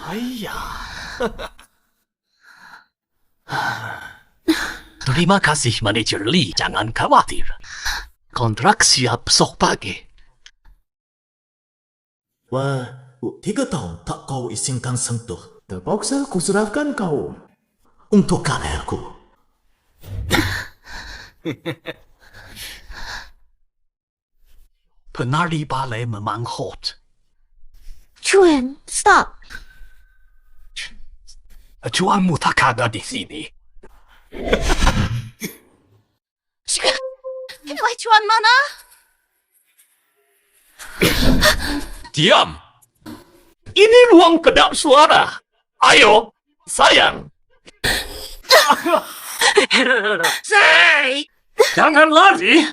Ayah. Terima kasih, Manajer Lee. Jangan khawatir. Kontrak siap besok pagi. Wah, 3 tahun tak kau izinkan sentuh. Terpaksa kuserahkan kau. Untuk karirku. Penari balai memang hot. Chuan, stop. Tuanmu tak ada di sini. Wai Chuan mana? Diam! Ini ruang kedap suara. Ayo, sayang. Say! Jangan lari.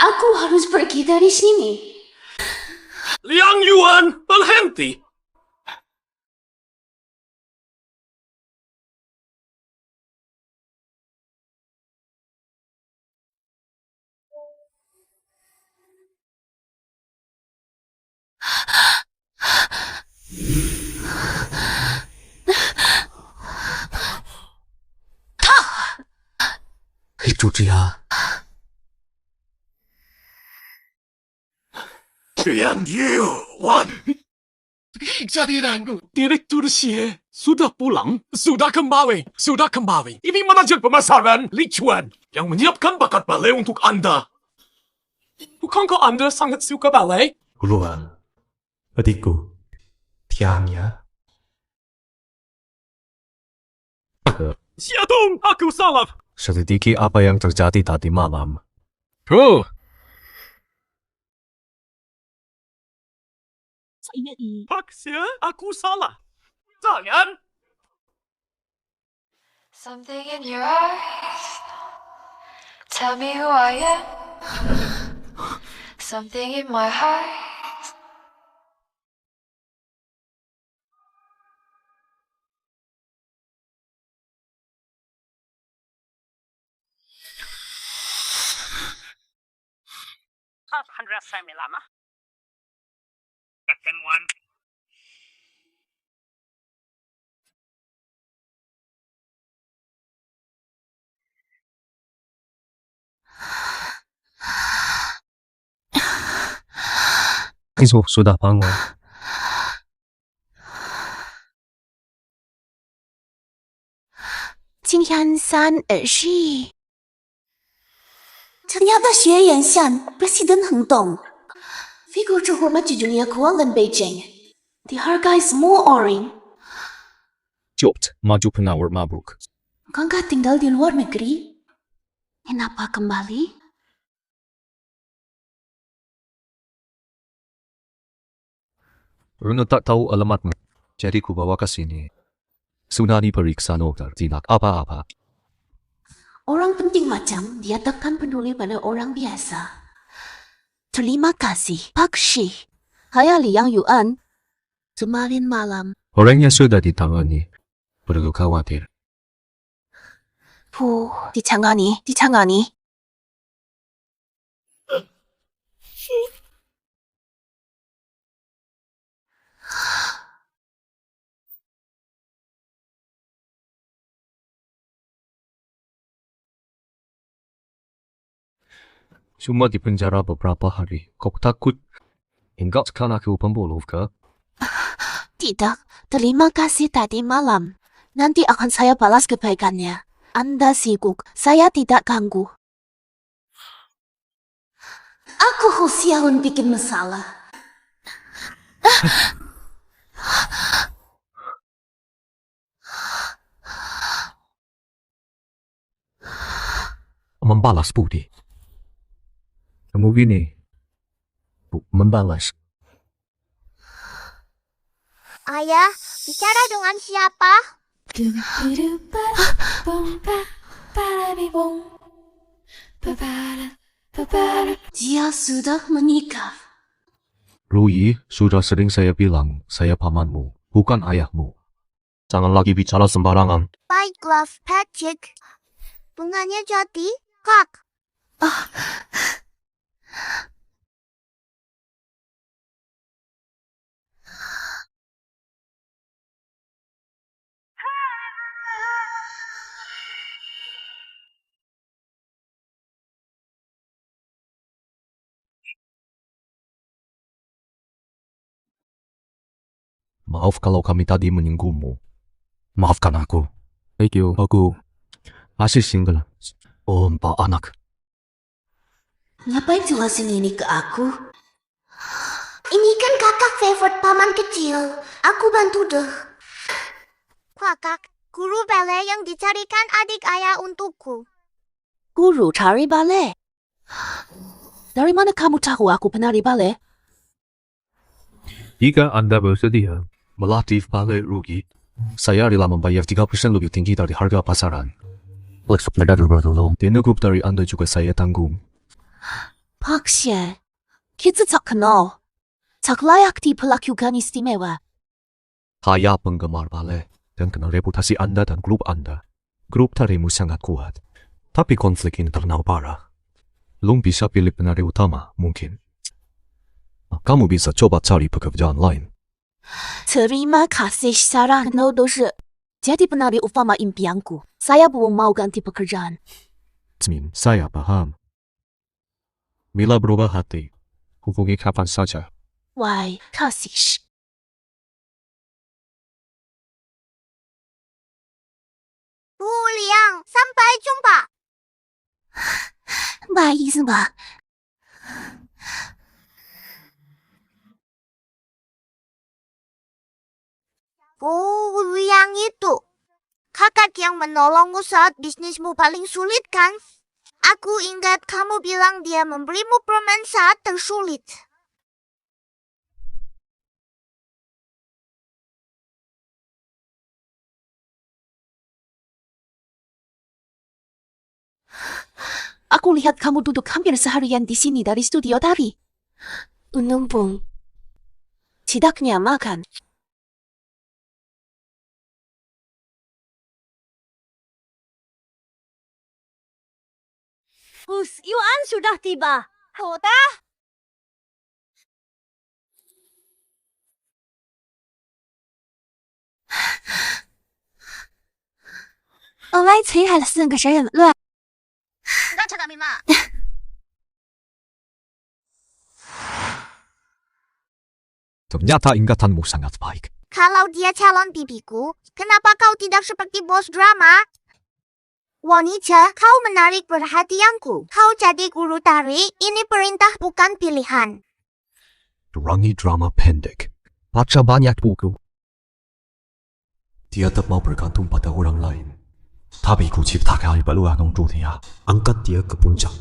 Aku harus pergi dari sini. Liang Yuan, berhenti. Itu dia. Liang Yuan. Kejadianku, Direktur Xie sudah pulang, sudah kembali. Ini manajer pemasaran, Li Chuan, yang menyiapkan bakat balai untuk Anda. Bukankah Anda sangat suka balai? Luan, adikku, Tiangnya. Xiaodong, aku salah. Selidiki apa yang terjadi tadi malam. Bro, Paksia, aku salah. Jangan. Something in your eyes. Tell me who I am. Something in my heart. Second one. Isu sudah bangun. Qingyan-san是 Ternyata Xue Yanxian, Presiden Heng Dong. Figur terhormat di dunia keuangan Beijing. Dihargai semua orang. Jopt, maju penawar mabuk. Bukankah tinggal di luar negeri? Kenapa kembali? Runa tak tahu alamatmu, jadi ku bawa ke sini. Sudah diperiksa dokter, tidak apa-apa. Orang penting macam dia takkan peduli pada orang biasa. Terima kasih, Pak Shi. Hai Liang Yuan. Kemarin malam. Orangnya sudah ditangani. Perlu khawatir. ditangani. Cuma di penjara beberapa hari. Kau takut? Ingatkan aku pembunuh ke? Tidak, terima kasih tadi malam. Nanti akan saya balas kebaikannya. Anda sibuk, saya tidak ganggu. Aku Hosiaun bikin masalah. Membalas budi. Kamu gini. Membalas. Ayah, bicara dengan siapa? Dia sudah menikah. Rui, sudah sering saya bilang, saya pamanmu, bukan ayahmu. Jangan lagi bicara sembarangan. Baiklah, Patrick. Bunganya jadi, Kak. Maaf kalau kami tadi menyinggungmu. Maafkan aku. Thank you. Aku masih single. Oh, Pak anak. Ngapain jelasin ini ke aku? Ini kan kakak favorite paman kecil. Aku bantu deh. Kakak, guru ballet yang dicarikan adik ayah untukku. Guru tari ballet. Dari mana kamu tahu aku penari ballet? Jika Anda bersedia melatih ballet rugi, saya rela membayar 3% lebih tinggi dari harga pasaran. Dana grup dari Anda juga saya tanggung. Pak Xian, kita tak kenal. Tak layak diperlakukan istimewa. Saya penggemar ballet dan kenal reputasi Anda dan grup Anda. Grup tarimu sangat kuat, tapi konflik internal parah. Belum bisa pilih penari utama, mungkin. Kamu bisa coba cari pekerjaan lain. Terima kasih saran no dosa. Jadi penari utama impianku. Saya belum mau ganti pekerjaan. Jasmine, saya paham. Bila berubah hati, hubungi kapan saja. Why, kasih. Bu Liang, sampai jumpa. 不好意思吧。 Bu Liang itu. Kakak yang menolongmu saat bisnismu paling sulit kan? Aku ingat kamu bilang dia memberimu permen saat tersulit. Aku lihat kamu duduk hampir seharian di sini dari studio tari. Untung tidaknya makan. Bus, Yuan sudah tiba. Sudah? Oleh Cui还4个人乱。 Ternyata ingatanmu sangat baik. Kalau dia calon bibiku, kenapa kau tidak seperti bos drama? Wanita, kau menarik perhatianku. Kau jadi guru tari, ini perintah bukan pilihan. Kurangi drama pendek. Baca banyak buku. Dia tak mau bergantung pada orang lain. Tapi ku ciptakan peluang untuk dia. Angkat dia ke puncak.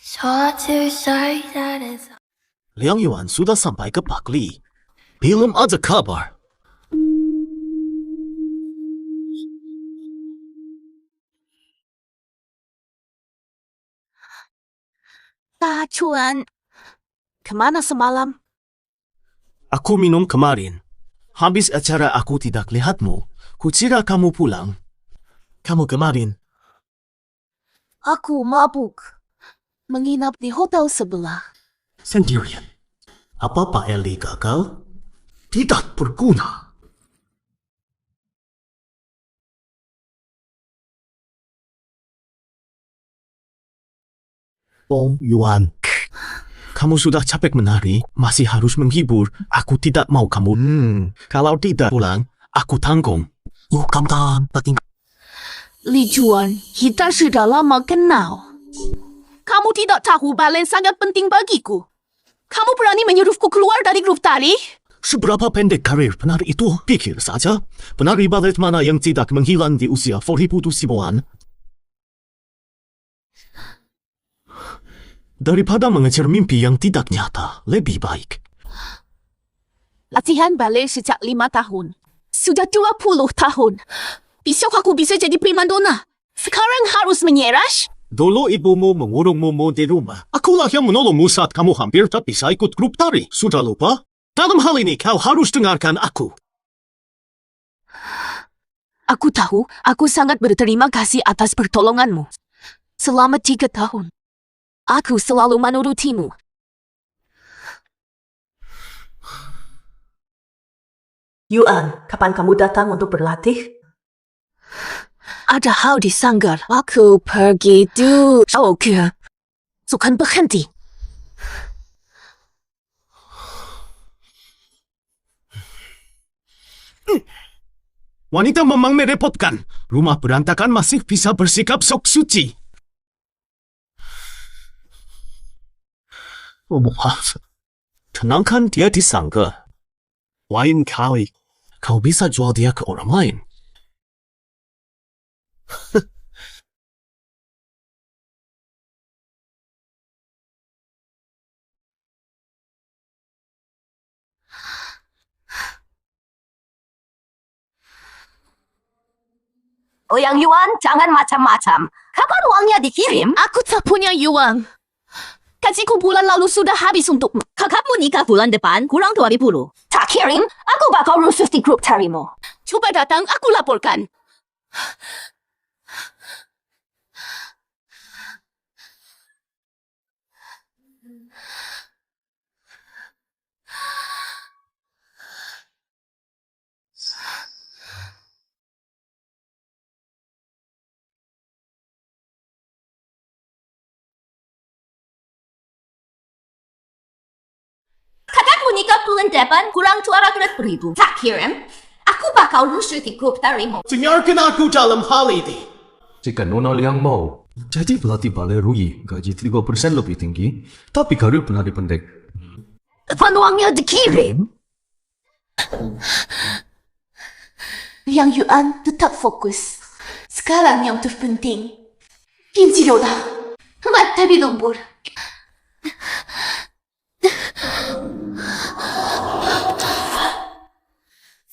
So hard to say that it's Liang Yuan sudah sampai ke Pak Li. Belum ada kabar. Dacuan, kemana semalam? Aku minum kemarin. Habis acara aku tidak lihatmu. Kucira kamu pulang. Kamu kemarin. Aku mabuk. Menginap di hotel sebelah. Sendirian. Apa Pak Eli gagal? Tidak berguna. Om Yuan. Kamu sudah capek menari, masih harus menghibur. Aku tidak mau kamu. Kalau tidak pulang, aku tanggung. Kamu penting. Li Juan, kita sudah lama kenal. Kamu tidak tahu ballet sangat penting bagiku. Kamu berani menyuruhku keluar dari grup tari? Seberapa pendek karir penari itu? Pikir saja. Penari ballet mana yang tidak menghilang di usia 2010-an? Daripada mengejar mimpi yang tidak nyata, lebih baik. Latihan ballet sejak 5 tahun. Sudah 20 tahun. Besok aku bisa jadi primadona. Sekarang harus menyerah? Dulu ibumu mengurungmu di rumah. Akulah yang menolongmu saat kamu hampir tak bisa ikut grup tari. Sudah lupa? Dalam hal ini kau harus dengarkan aku. Aku tahu, aku sangat berterima kasih atas pertolonganmu. Selama 3 tahun, aku selalu menurutimu. Yuan, kapan kamu datang untuk berlatih? Ada hal di sanggar. Aku pergi dulu. Oke. Bukan berhenti. Wanita memang merepotkan. Rumah berantakan masih bisa bersikap sok suci. Oh, maaf. Tenangkan dia di sangka. Lain kali, kau bisa jual dia ke orang lain. Oh yang Yuan, jangan macam-macam. Kapan uangnya dikirim? Aku tak punya yuan. Gajiku bulan lalu sudah habis untuk... Kakakmu nikah bulan depan, kurang 20. Tak kirim, aku bakal rusuh di grup carimu. Coba datang, aku laporkan. Kakakmu nikah bulan depan, kurang 200.000. Tak kirim, aku bakal rusuh di grup carimu. Dengarkan aku dalam hal ini. Jika Nona Liang mau, jadi pelatih balai Rui gaji 3% lebih tinggi, tapi karir penari pendek. Kapan uangnya dikirim? Yang Yuan tetap fokus. Sekarang yang terpenting. Kim Jiroda. Mata bilumbur.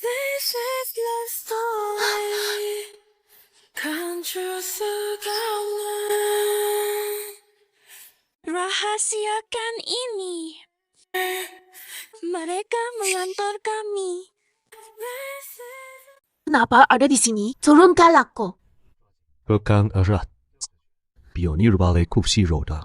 This is the story. Kanju Sugawan. Rahasiakan ini. Mereka mengantar kami. Kenapa ada di sini? Turunkan aku. Pegang erat. Pionir balai kursi roda.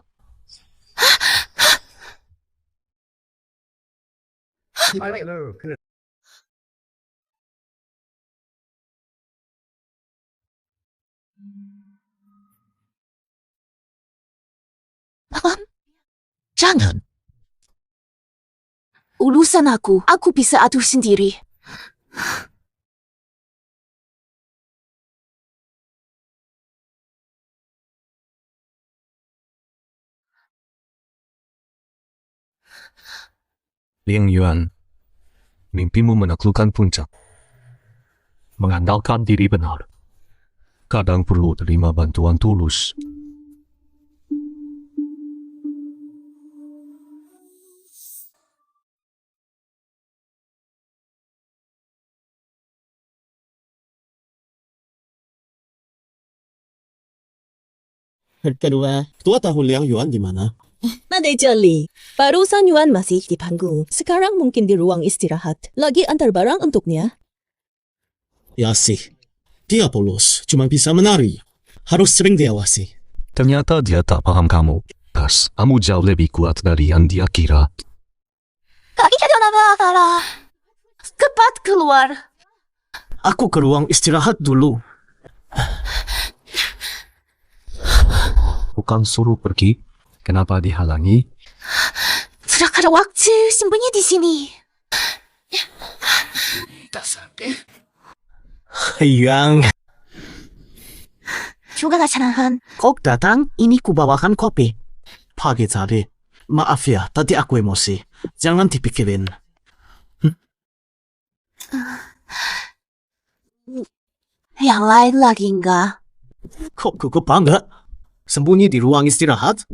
Jangan. Urusan aku bisa atur sendiri. Liang Yuan, mimpimu menaklukkan puncak. Mengandalkan diri benar. Kadang perlu terima bantuan tulus. Kedua, tua tahun Liang Yuan di mana? Ada jeli. Barusan Yuan masih di panggung. Sekarang mungkin di ruang istirahat. Lagi antar barang untuknya. Ya sih. Dia polos, cuma bisa menari. Harus sering diawasi. Ternyata dia tak paham kamu. Tas, kamu jauh lebih kuat dari yang dia kira. Cepat keluar. Aku ke ruang istirahat dulu. Bukan suruh pergi. Kenapa dihalangi? Sudah ada waktu sembunyi di sini. Yang, Juga kacanahan. kok datang? Ini kubawakan kopi. Pagi tadi. Maaf ya, tadi aku emosi. Jangan dipikirin. Yang lain lagi enggak? Kok gugup banget? Sembunyi di ruang istirahat?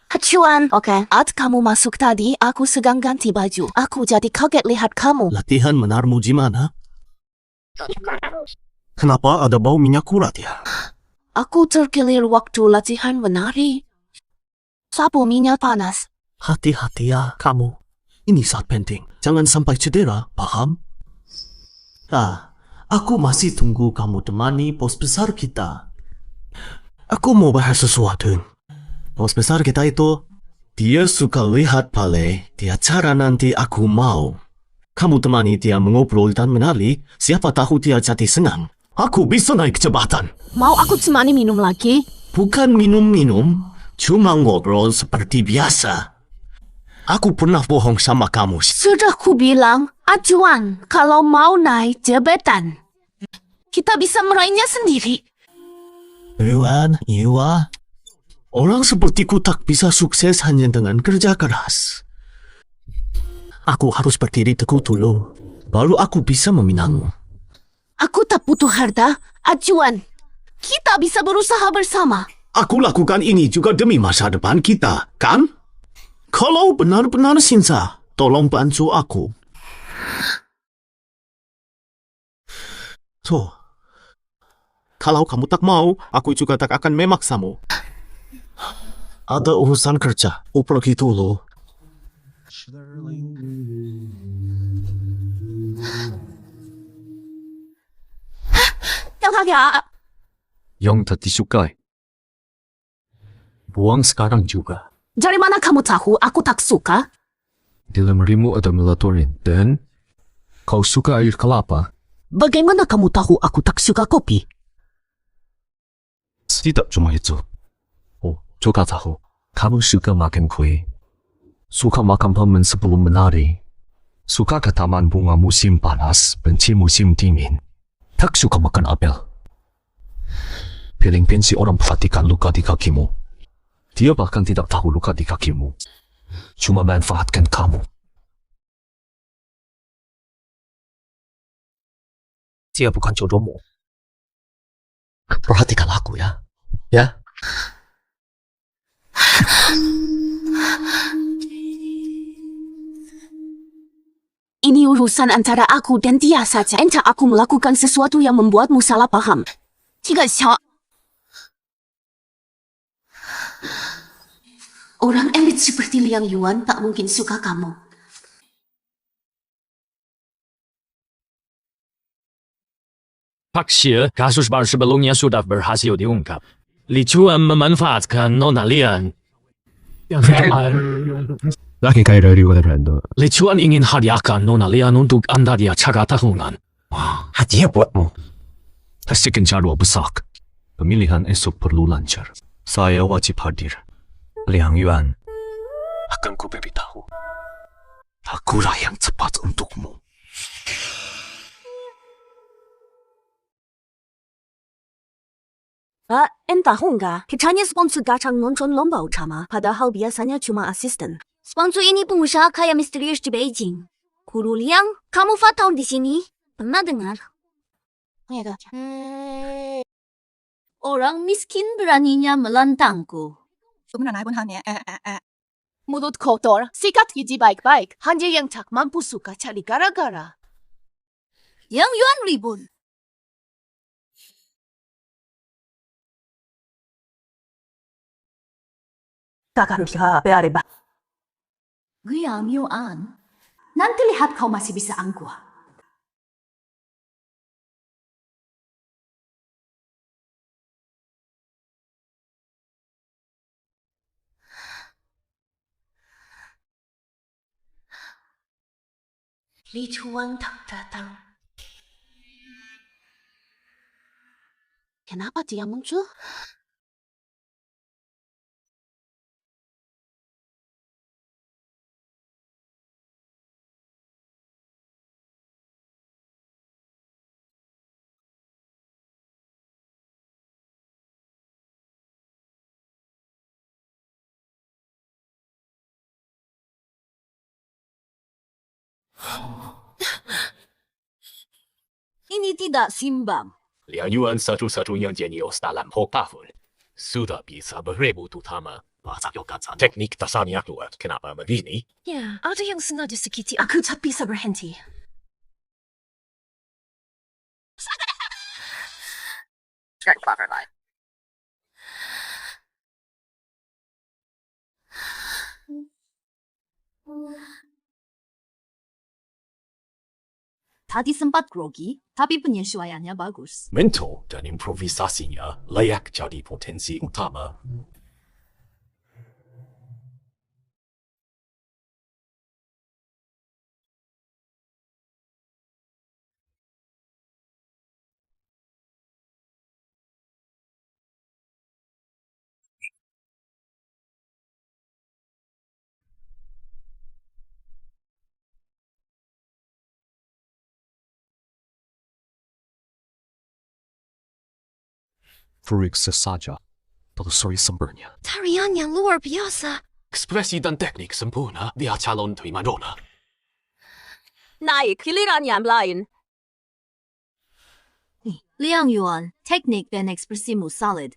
Hacuan. Oke. Saat kamu masuk tadi, aku sedang ganti baju. Aku jadi kaget lihat kamu. Latihan menarmu di mana? Kenapa ada bau minyak urat ya? Aku terkilir waktu latihan menari. Sapu minyak panas. Hati-hati ya, kamu. Ini saat penting. Jangan sampai cedera, paham? Aku masih tunggu kamu temani bos besar kita. Aku mau bahas sesuatu. Bos besar kita itu, dia suka lihat balai di acara nanti aku mau. Kamu temani dia mengobrol dan menari, siapa tahu dia jadi senang. Aku bisa naik jabatan. Mau aku temani minum lagi? Bukan minum-minum, cuma ngobrol seperti biasa. Aku pernah bohong sama kamu. Sudah ku bilang, acuan, kalau mau naik jabatan, kita bisa meraihnya sendiri. Yuan, Iwa. Orang sepertiku tak bisa sukses hanya dengan kerja keras. Aku harus berdiri teguh dulu, baru aku bisa meminangmu. Aku tak butuh harta, acuan. Kita bisa berusaha bersama. Aku lakukan ini juga demi masa depan kita, kan? Kalau benar-benar Sinsa, tolong bantu aku. So, kalau kamu tak mau, aku juga tak akan memaksamu. Ada urusan kerja, aku pergi dulu. Ya, Yang tak disukai. Buang sekarang juga. dari mana kamu tahu aku tak suka? Di lemarimu ada melatonin dan kau suka air kelapa. Bagaimana kamu tahu aku tak suka kopi? Tidak cuma itu. Oh, juga tahu. Kamu suka makan kue. Suka makan permen sebelum menari. Suka ke taman bunga musim panas, benci musim dingin. Tak suka makan apel. Paling benci orang perhatikan luka di kakimu. Dia bahkan tidak tahu luka di kakimu. Cuma manfaatkan kamu. Dia bukan jodohmu. Perhatikan aku ya. Ya. Ini urusan antara aku dan dia saja. Entah aku melakukan sesuatu yang membuatmu salah paham. Orang elit seperti Liang Yuan tak mungkin suka kamu. Pak Xie, kasus bar sebelumnya sudah berhasil diungkap. Li Chuan memanfaatkan Nona Lian. Lagi kaya dari orang itu. Li Chuan ingin hadiahkan Nona Lian untuk Anda di acara tahunan. Hadiah buatmu. Pastikan jadwal besar. Pemilihan esok perlu lancar. Saya wajib hadir. Liang Yuan. Akan ku beritahu. Akulah yang tepat untukmu. Entah enggak, kitanya sponsor gacang nonton lomba utama, padahal biasanya cuma asisten. Sponsor ini pengusaha kaya misterius di Beijing. Guru Liang, kamu fatal di sini. Pernah dengar? Orang miskin beraninya melantangku. Mulut kotor, sikat gigi baik-baik. Hanya yang tak mampu suka cari gara-gara. Yang Yuan ribut. Liang Yuan, nanti lihat kau masih bisa angkuh. Li Chuan tak datang. Kenapa dia muncul? Ini tidak simbang. Liang Yuan satu-satunya jenius dalam tahun. Sudah bisa beribu utama. Teknik dasarnya kuat. Kenapa begini? Ya, ada yang sengaja sakiti Aku tak bisa berhenti. Tadi sempat grogi, tapi penyesuaiannya bagus. Mental dan improvisasinya layak jadi potensi utama. Periksa saja. Telusuri sumbernya. Tarian yang luar biasa. Ekspresi dan teknik sempurna dia calon prima donna. Naik, giliran yang lain. Liang Yuan, teknik dan ekspresimu solid.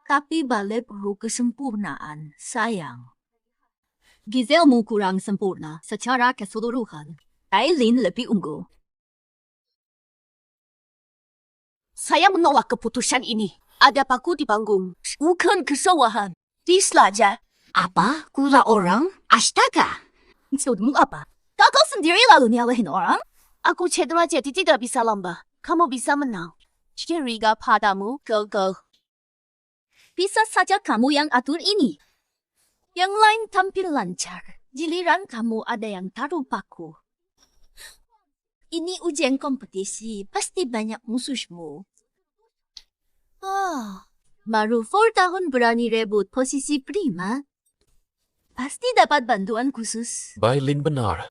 Tapi balai perlu kesempurnaan, sayang. Gizelmu kurang sempurna secara keseluruhan. Aileen lebih unggul. Saya menolak keputusan ini. Ada paku di panggung. Bukan kesalahan. Dislaja. Apa? Gula orang? Astaga! Maksudmu apa? Kakak sendiri lalu nyalahin orang? Aku cedera jadi tidak bisa lomba. Kamu bisa menang. Curiga padamu, gagal. Bisa saja kamu yang atur ini. Yang lain tampil lancar. Giliran kamu ada yang taruh paku. Ini ujian kompetisi, pasti banyak musuhmu. Baru 4 tahun berani rebut posisi prima. Pasti dapat bantuan khusus. Bailin benar.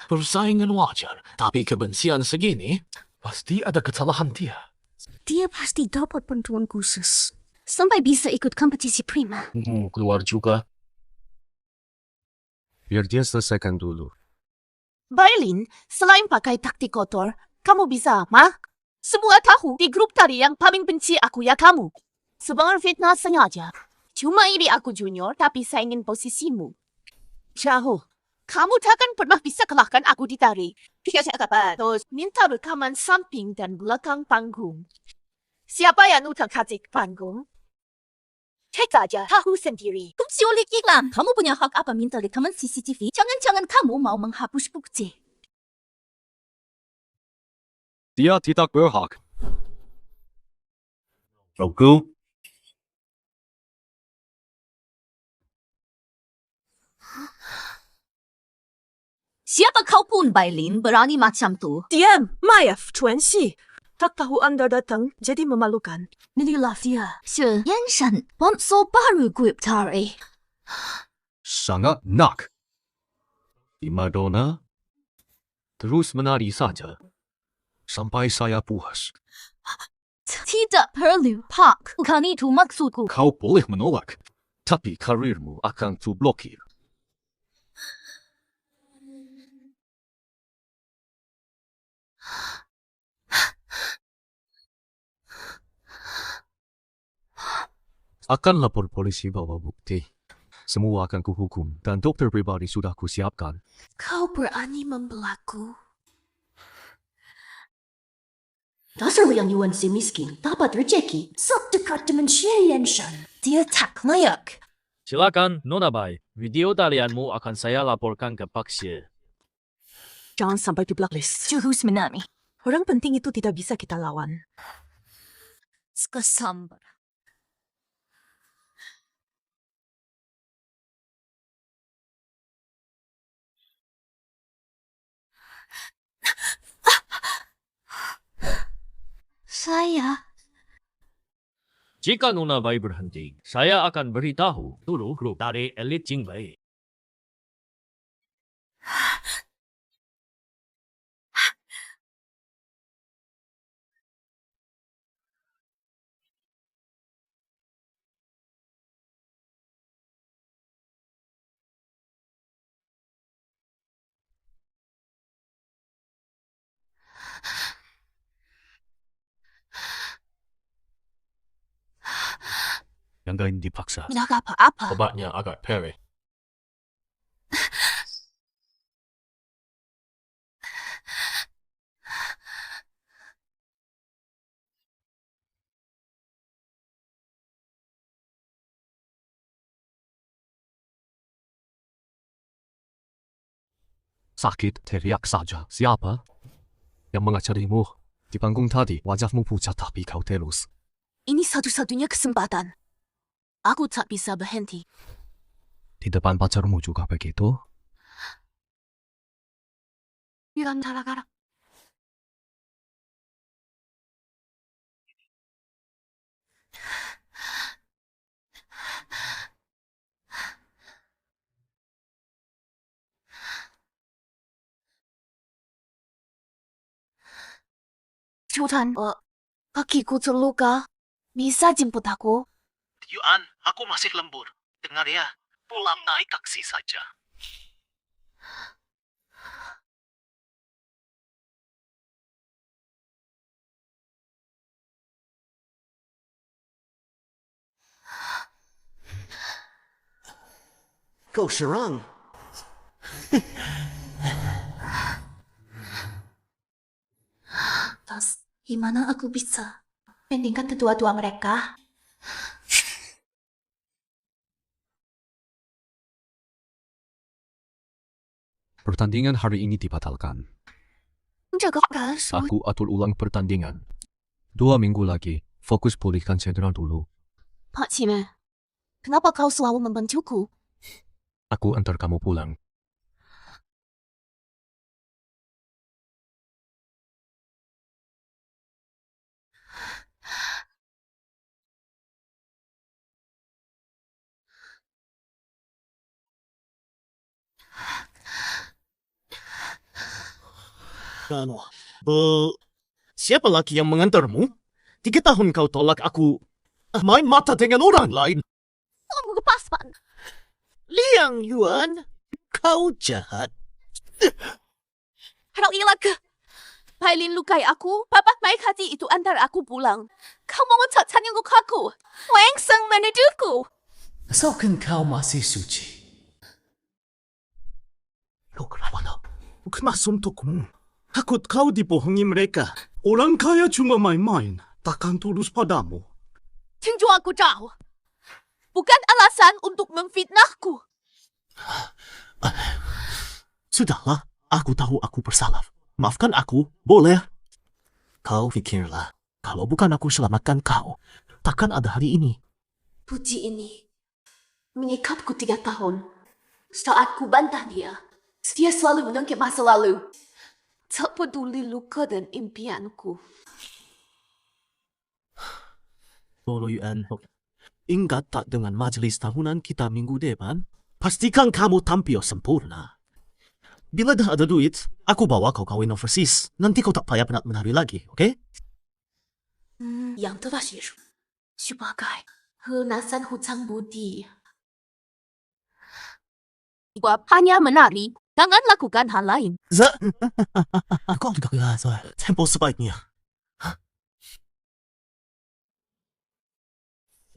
Persaingan wajar, tapi kebencian segini, pasti ada kesalahan dia. Dia pasti dapat bantuan khusus. Sampai bisa ikut kompetisi prima. Keluar juga. Biar dia selesaikan dulu. Bailin, selain pakai taktik kotor, kamu bisa, Ma? Semua tahu di grup tadi yang paling benci aku ya kamu. Sebenarnya fitnah sengaja. Cuma ini aku junior, tapi saya ingin posisimu. Jauh. Kamu takkan pernah bisa kalahkan aku di tari. Terus minta rekaman samping dan belakang panggung. Siapa yang utak-atik panggung? Cek saja, tahu sendiri. Kumsiolik iklan. Kamu punya hak apa minta rekaman CCTV? Jangan-jangan kamu mau menghapus bukti. Dia tidak berhak. Aku Siapa kau pun, Bailin, berani macam tu? Diam, maaf, Tuan Si. Tak tahu Anda datang, jadi memalukan. Inilah dia. Si Yansan, sponsor baru grup tari. sangat nak. Prima donna, terus menari saja. Sampai saya puas. Tidak perlu, Pak. Bukan itu maksudku. Kau boleh menolak. Tapi karirmu akan terblokir. Akan lapor polisi bawa bukti. Semua akan kuhukum dan dokter pribadi sudah kusiapkan. Kau berani membelaku. Dasar Liang Yuan si miskin, dapat rezeki. Sedekat dengan Xie Yanshan. Dia tak layak. Silakan, Nona Bai. Video talianmu akan saya laporkan ke Pak Xie. Jangan sampai di blacklist. Terus menami. Orang penting itu tidak bisa kita lawan. Kesambar. Saya. Jika Nona Bai berhenti, saya akan beritahu seluruh grup dari elit Jingwei. Jangan dipaksa. Tidak apa-apa. Obatnya agak perih. Sakit teriak saja. Siapa? Yang mengajarimu? Di panggung tadi wajahmu pucat tapi kau terus. Ini satu-satunya kesempatan. Aku tak bisa berhenti. Di depan pacarmu juga begitu? Jangan gara-gara. Sultan, kakiku terluka. Bisa jemput aku? Yuan, aku masih lembur. Dengar ya, pulang naik taksi saja. Kau serang. Terus, gimana aku bisa mendingkan kedua-dua mereka? Pertandingan hari ini dibatalkan. Jaga gas. Aku atur ulang pertandingan. 2 minggu lagi, fokus pulihkan cedera dulu. Pak Cime, kenapa kau selalu membentukku? Aku antar kamu pulang. Ano? Siapa lagi yang mengantarmu? 3 tahun kau tolak aku main mata dengan orang lain. Kamu kepaspan. Liang Yuan, kau jahat. Harap ilaga. Bailin lukai aku, bapak baik hati itu antar aku pulang. Kau mau mencacat yang aku. Langsung menuduhku. Asalkan kau masih suci. Lo kenapa nak? Bukan untukmu. Takut kau dibohongi mereka. Orang kaya cuma main-main. Takkan tulus padamu. Tentu aku tahu. Bukan alasan untuk memfitnahku. Sudahlah, aku tahu aku bersalah. Maafkan aku, boleh? Kau fikirlah, kalau bukan aku selamatkan kau, takkan ada hari ini. Puji ini menyikapku 3 tahun. Saat ku bantah dia selalu menangkap masa lalu. Tak peduli luka dan impianku. Bolo Yuan, ingat tak dengan majelis tahunan kita minggu depan? Pastikan kamu tampil sempurna. Bila dah ada duit, aku bawa kau kawin overseas. Nanti kau tak payah penat menari lagi, oke? Yang tersier sebagai lunasan hutang budi. Buat hanya menari, jangan lakukan hal lain. Kau juga tempo sebaiknya.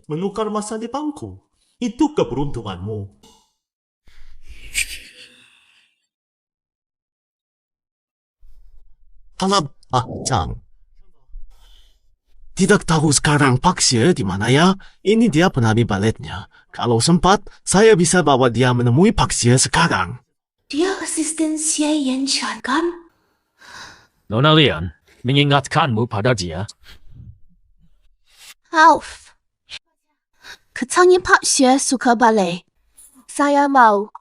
Menukar masa depanku, itu keberuntunganmu. Kalab, Chang. Tidak tahu sekarang Pak Xie di mana ya? Ini dia penari baletnya. Kalau sempat, saya bisa bawa dia menemui Pak Xie sekarang. Dia asisten Xie Yanshan kan? Nona Lian, mengingatkanmu pada dia. Auf. Katanya Pak Xie suka ballet. Saya mau.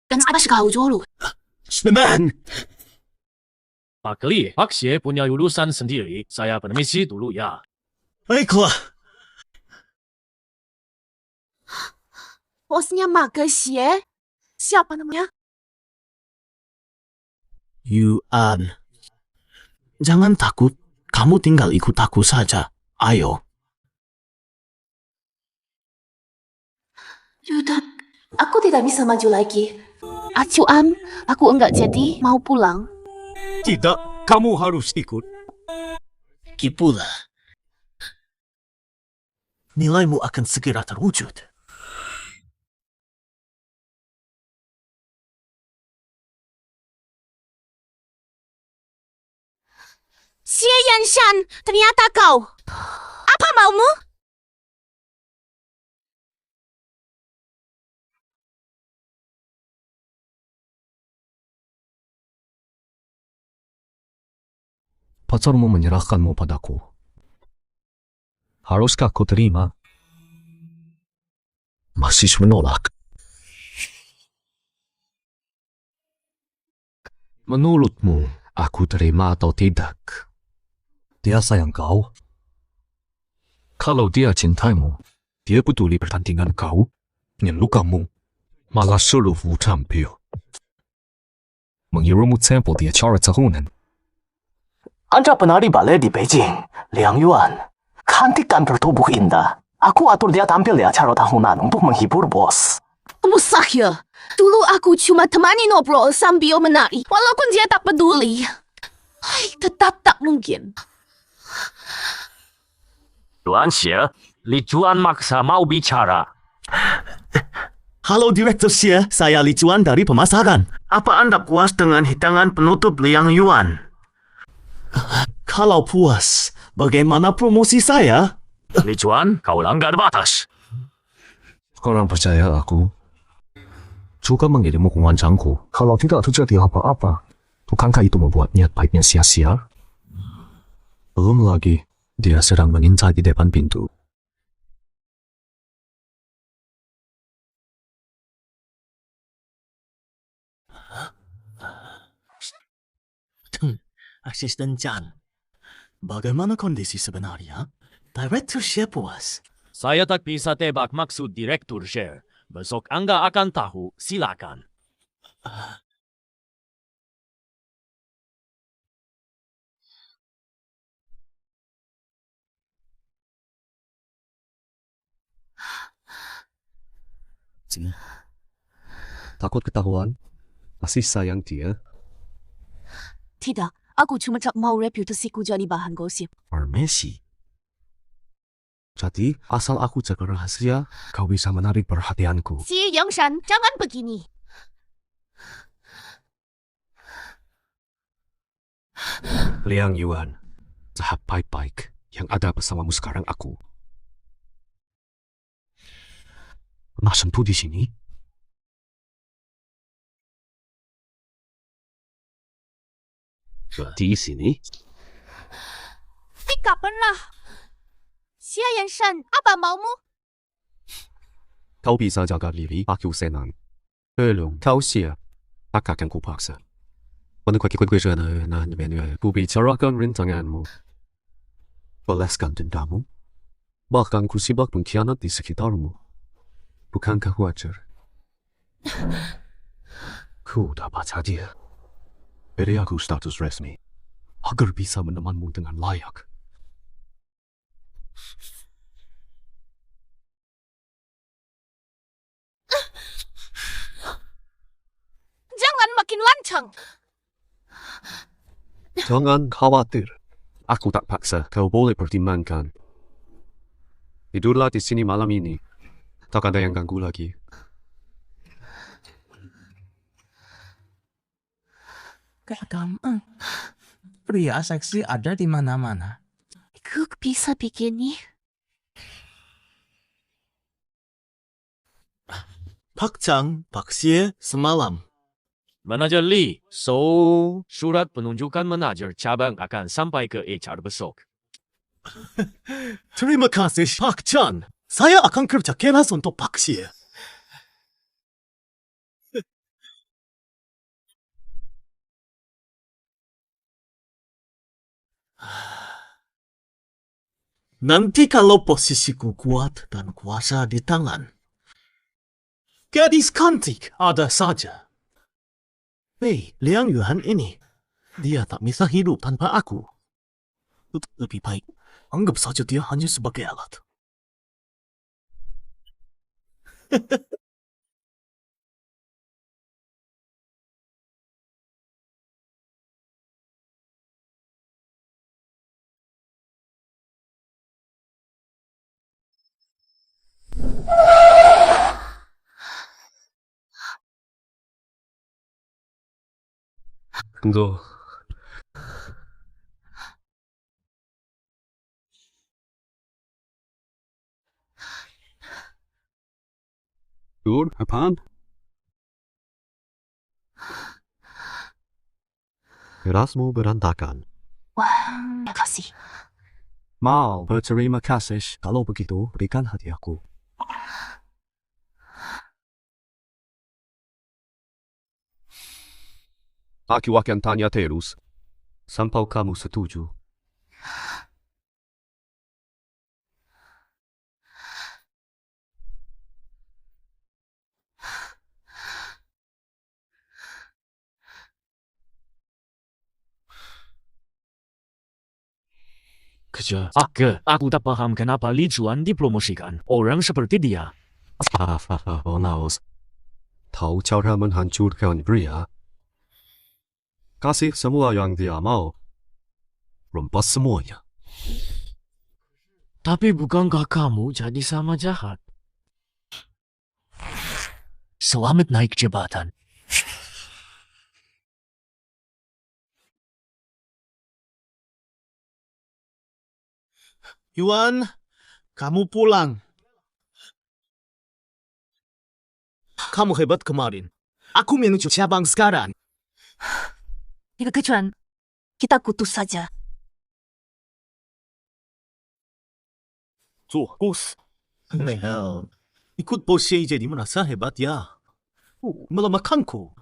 Dan saya suka ujulu. Semen! Pak Li, Pak Xie punya urusan sendiri. Saya permisi dulu ya. Baiklah. Bosnya Mak Xie. Siapa namanya? Yuan. Jangan takut. Kamu tinggal ikut aku saja. Ayo. Sudah, aku tidak bisa maju lagi. Acuan, aku enggak jadi mau pulang. Tidak, kamu harus ikut. Kipula. Nilaimu akan segera terwujud. Xie Yanshan, ternyata kau. Apa maumu? Pacarmu menyerahkanmu padaku. Haruskah kau terima? Masih menolak. Menurutmu, aku terima atau tidak? Dia sayang kau. Kalau dia cintaimu, dia peduli pertandingan kau, ingin lukamu, malah seluruh tampil. Mengirimmu sampel di acara tahunan. Anda penari balet di Beijing, Liang Yuan. Cantik kan bertubuh indah. Aku atur dia tampil di acara tahunan untuk menghibur bos. Mustahil. Dulu aku cuma temani ngobrol sambil menari. Walaupun dia tak peduli. Hai, tetap tak mungkin. Tuan Xie, Li Chuan maksa mau bicara. Halo Direktur Xie, saya Li Chuan dari pemasaran. Apa Anda puas dengan hidangan penutup Liang Yuan? Kalau puas, bagaimana promosi saya? Li Chuan, kau langgar batas. Korang percaya aku? Juga mengirim hukuman cangku. Kalau tidak terjadi apa-apa, bukankah itu membuat niat baiknya sia-sia? Belum lagi, dia sedang mengintai di depan pintu. Asisten Chan, bagaimana kondisi sebenarnya? Direktur Xie puas. Saya tak bisa tebak maksud Direktur Xie. Besok Angga akan tahu, silakan. Takut ketahuan? Masih sayang dia? Tidak, aku cuma tak mau reputasiku jadi bahan gosip. Farmasi. Jadi, asal aku jaga rahasia, kau bisa menarik perhatianku. Si Yangshan, jangan begini. Liang Yuan, sahabat baik-baik yang ada bersamamu sekarang aku. Pernah sentuh di sini? Di sini? Tidak pernah. Xie Yangshan, apa maumu? Kau bisa jaga diri, aku senang. Belum, kau siap. Tak akan kupaksa. Menikmati kue-kuean ku bicarakan rintanganmu. Balaskan dendammu. Bahkan ku sibak pengkhianat di sekitarmu. Bukankah wajar? Ku dapat hadiah. Beri aku status resmi. Agar bisa menemanmu dengan layak. Jangan makin lancang. Jangan khawatir. Aku tak paksa. Kau boleh pertimbangkan. Tidurlah di sini malam ini. Tak ada yang ganggu lagi. Gampang. Pria seksi ada di mana-mana. Aku bisa begini. Pak Chang, Pak Xie, semalam. Manajer Li, surat penunjukan manajer cabang akan sampai ke HR besok. Terima kasih, Pak Chan. Saya akan kerja keras untuk Pak Xie. Nanti kalau posisiku kuat dan kuasa di tangan. Gadis cantik ada saja. Hei, Liang Yuan ini. Dia tak bisa hidup tanpa aku. Lebih baik, anggap saja dia hanya sebagai alat. Tunggu. Dur, apaan? Kerasmu berantakan. Wah, terima kasih. Mau berterima kasih. Kalau begitu, berikan hadiahku. Aku akan tanya terus. Sampai kamu setuju. Aku tak paham kenapa Li Chuan dipromosikan. Orang seperti dia. Oh naos. Tahu cara menghancurkan pria. Kasih semua yang dia mau. Rempas semuanya. Tapi bukankah kamu jadi sama jahat? Selamat naik jabatan. Yuan, kamu pulang. Kamu hebat kemarin. Aku menuju cabang sekarang. Kecuan, kita kutus saja. Bos. Well, ikut bosnya jadi merasa hebat ya. Melemahkanku.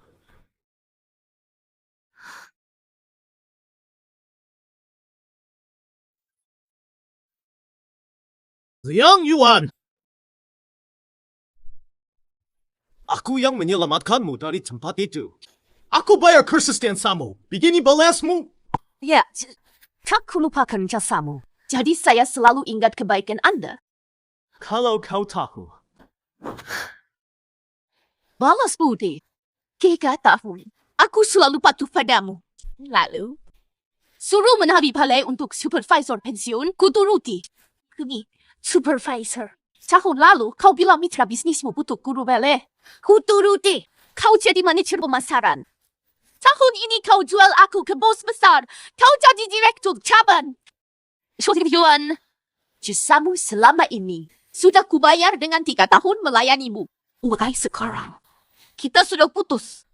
Yang Yuan. Aku yang menyelamatkanmu dari tempat itu. Aku bayar konsistensimu. Begini balasmu. Ya, tak kulupakan jasamu. Jadi saya selalu ingat kebaikan Anda. Kalau kau tahu. Balas budi. 3 tahun. Aku selalu patuh padamu. Lalu, suruh menabi palai untuk supervisor pensiun, kuturuti. Kini, supervisor. Tahun lalu, kau bilang mitra bisnismu butuh guru balai. Kuturuti. Kau jadi manajer pemasaran. Tahun ini kau jual aku ke bos besar. Kau jadi direktur cabang. Yuan, jasamu selama ini sudah kubayar dengan 3 tahun melayanimu. Mulai sekarang, kita sudah putus.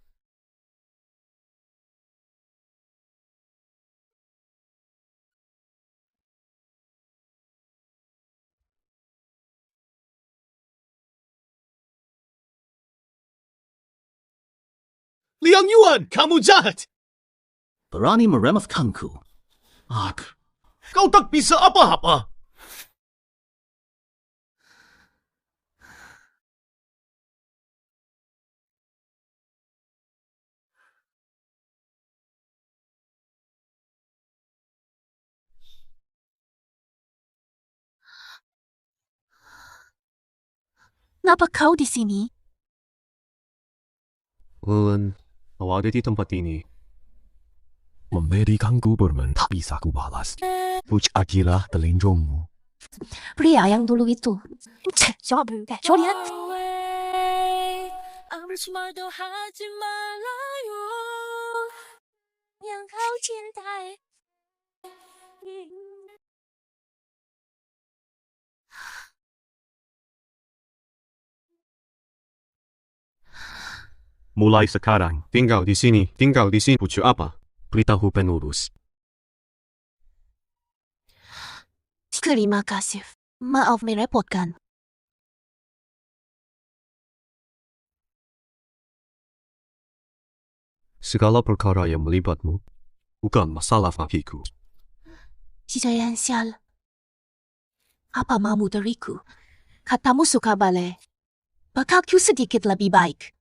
Liang Yuan, kamu jahat. Berani meremehkanku. Kau tak bisa apa-apa. Kenapa kau di sini? Kau ada di tempat ini. Memberikan Gubernur tak bisa ku balas. Puj Akira telinjungmu. Pria yang dulu itu. Jolian. 아무리 말도 하지 말아요. 그냥 kau cintai. Mulai sekarang, tinggal di sini butuh apa? Beritahu pengurus. Terima kasih. Maaf merepotkan. Segala perkara yang melibatmu bukan masalah bagiku. Sijayan sial. Apa mamu dariku? Katamu suka balai. Bakal sedikit lebih baik.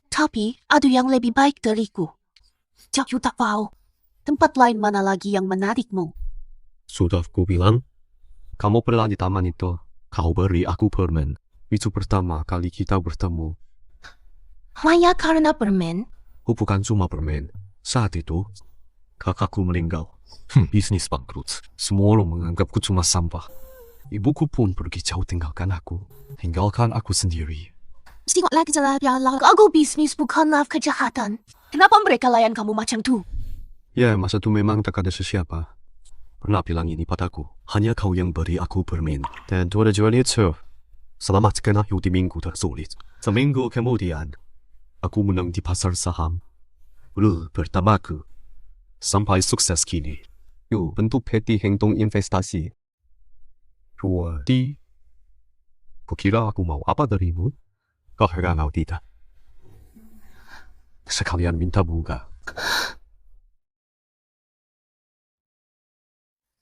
Tapi ada yang lebih baik dariku. Jauh tak tahu. Tempat lain mana lagi yang menarikmu? Sudah ku bilang, kamu pernah di taman itu. Kau beri aku permen. Itu pertama kali kita bertemu. Hanya karena permen? Bukan cuma permen. Saat itu, kakakku meninggal. Bisnis bangkrut. Semua orang menganggapku cuma sampah. Ibuku pun pergi jauh tinggalkan aku. Tinggalkan aku sendiri. Tengok lagi jalan aku bisnis bukanlah kejahatan. Kenapa mereka layan kamu macam tu? Ya, masa itu memang tak ada sesiapa. Pernah bilang ini padaku. Hanya kau yang beri aku permen. Dan dua jual itu. Selamat kena di minggu tersulit. Seminggu kemudian, aku menang di pasar saham. Pertamaku. Sampai sukses kini. Bentuk peti 행동 investasi. Jadi, kukira aku mau apa darimu? Kau mau tidak? Sekalian minta bunga.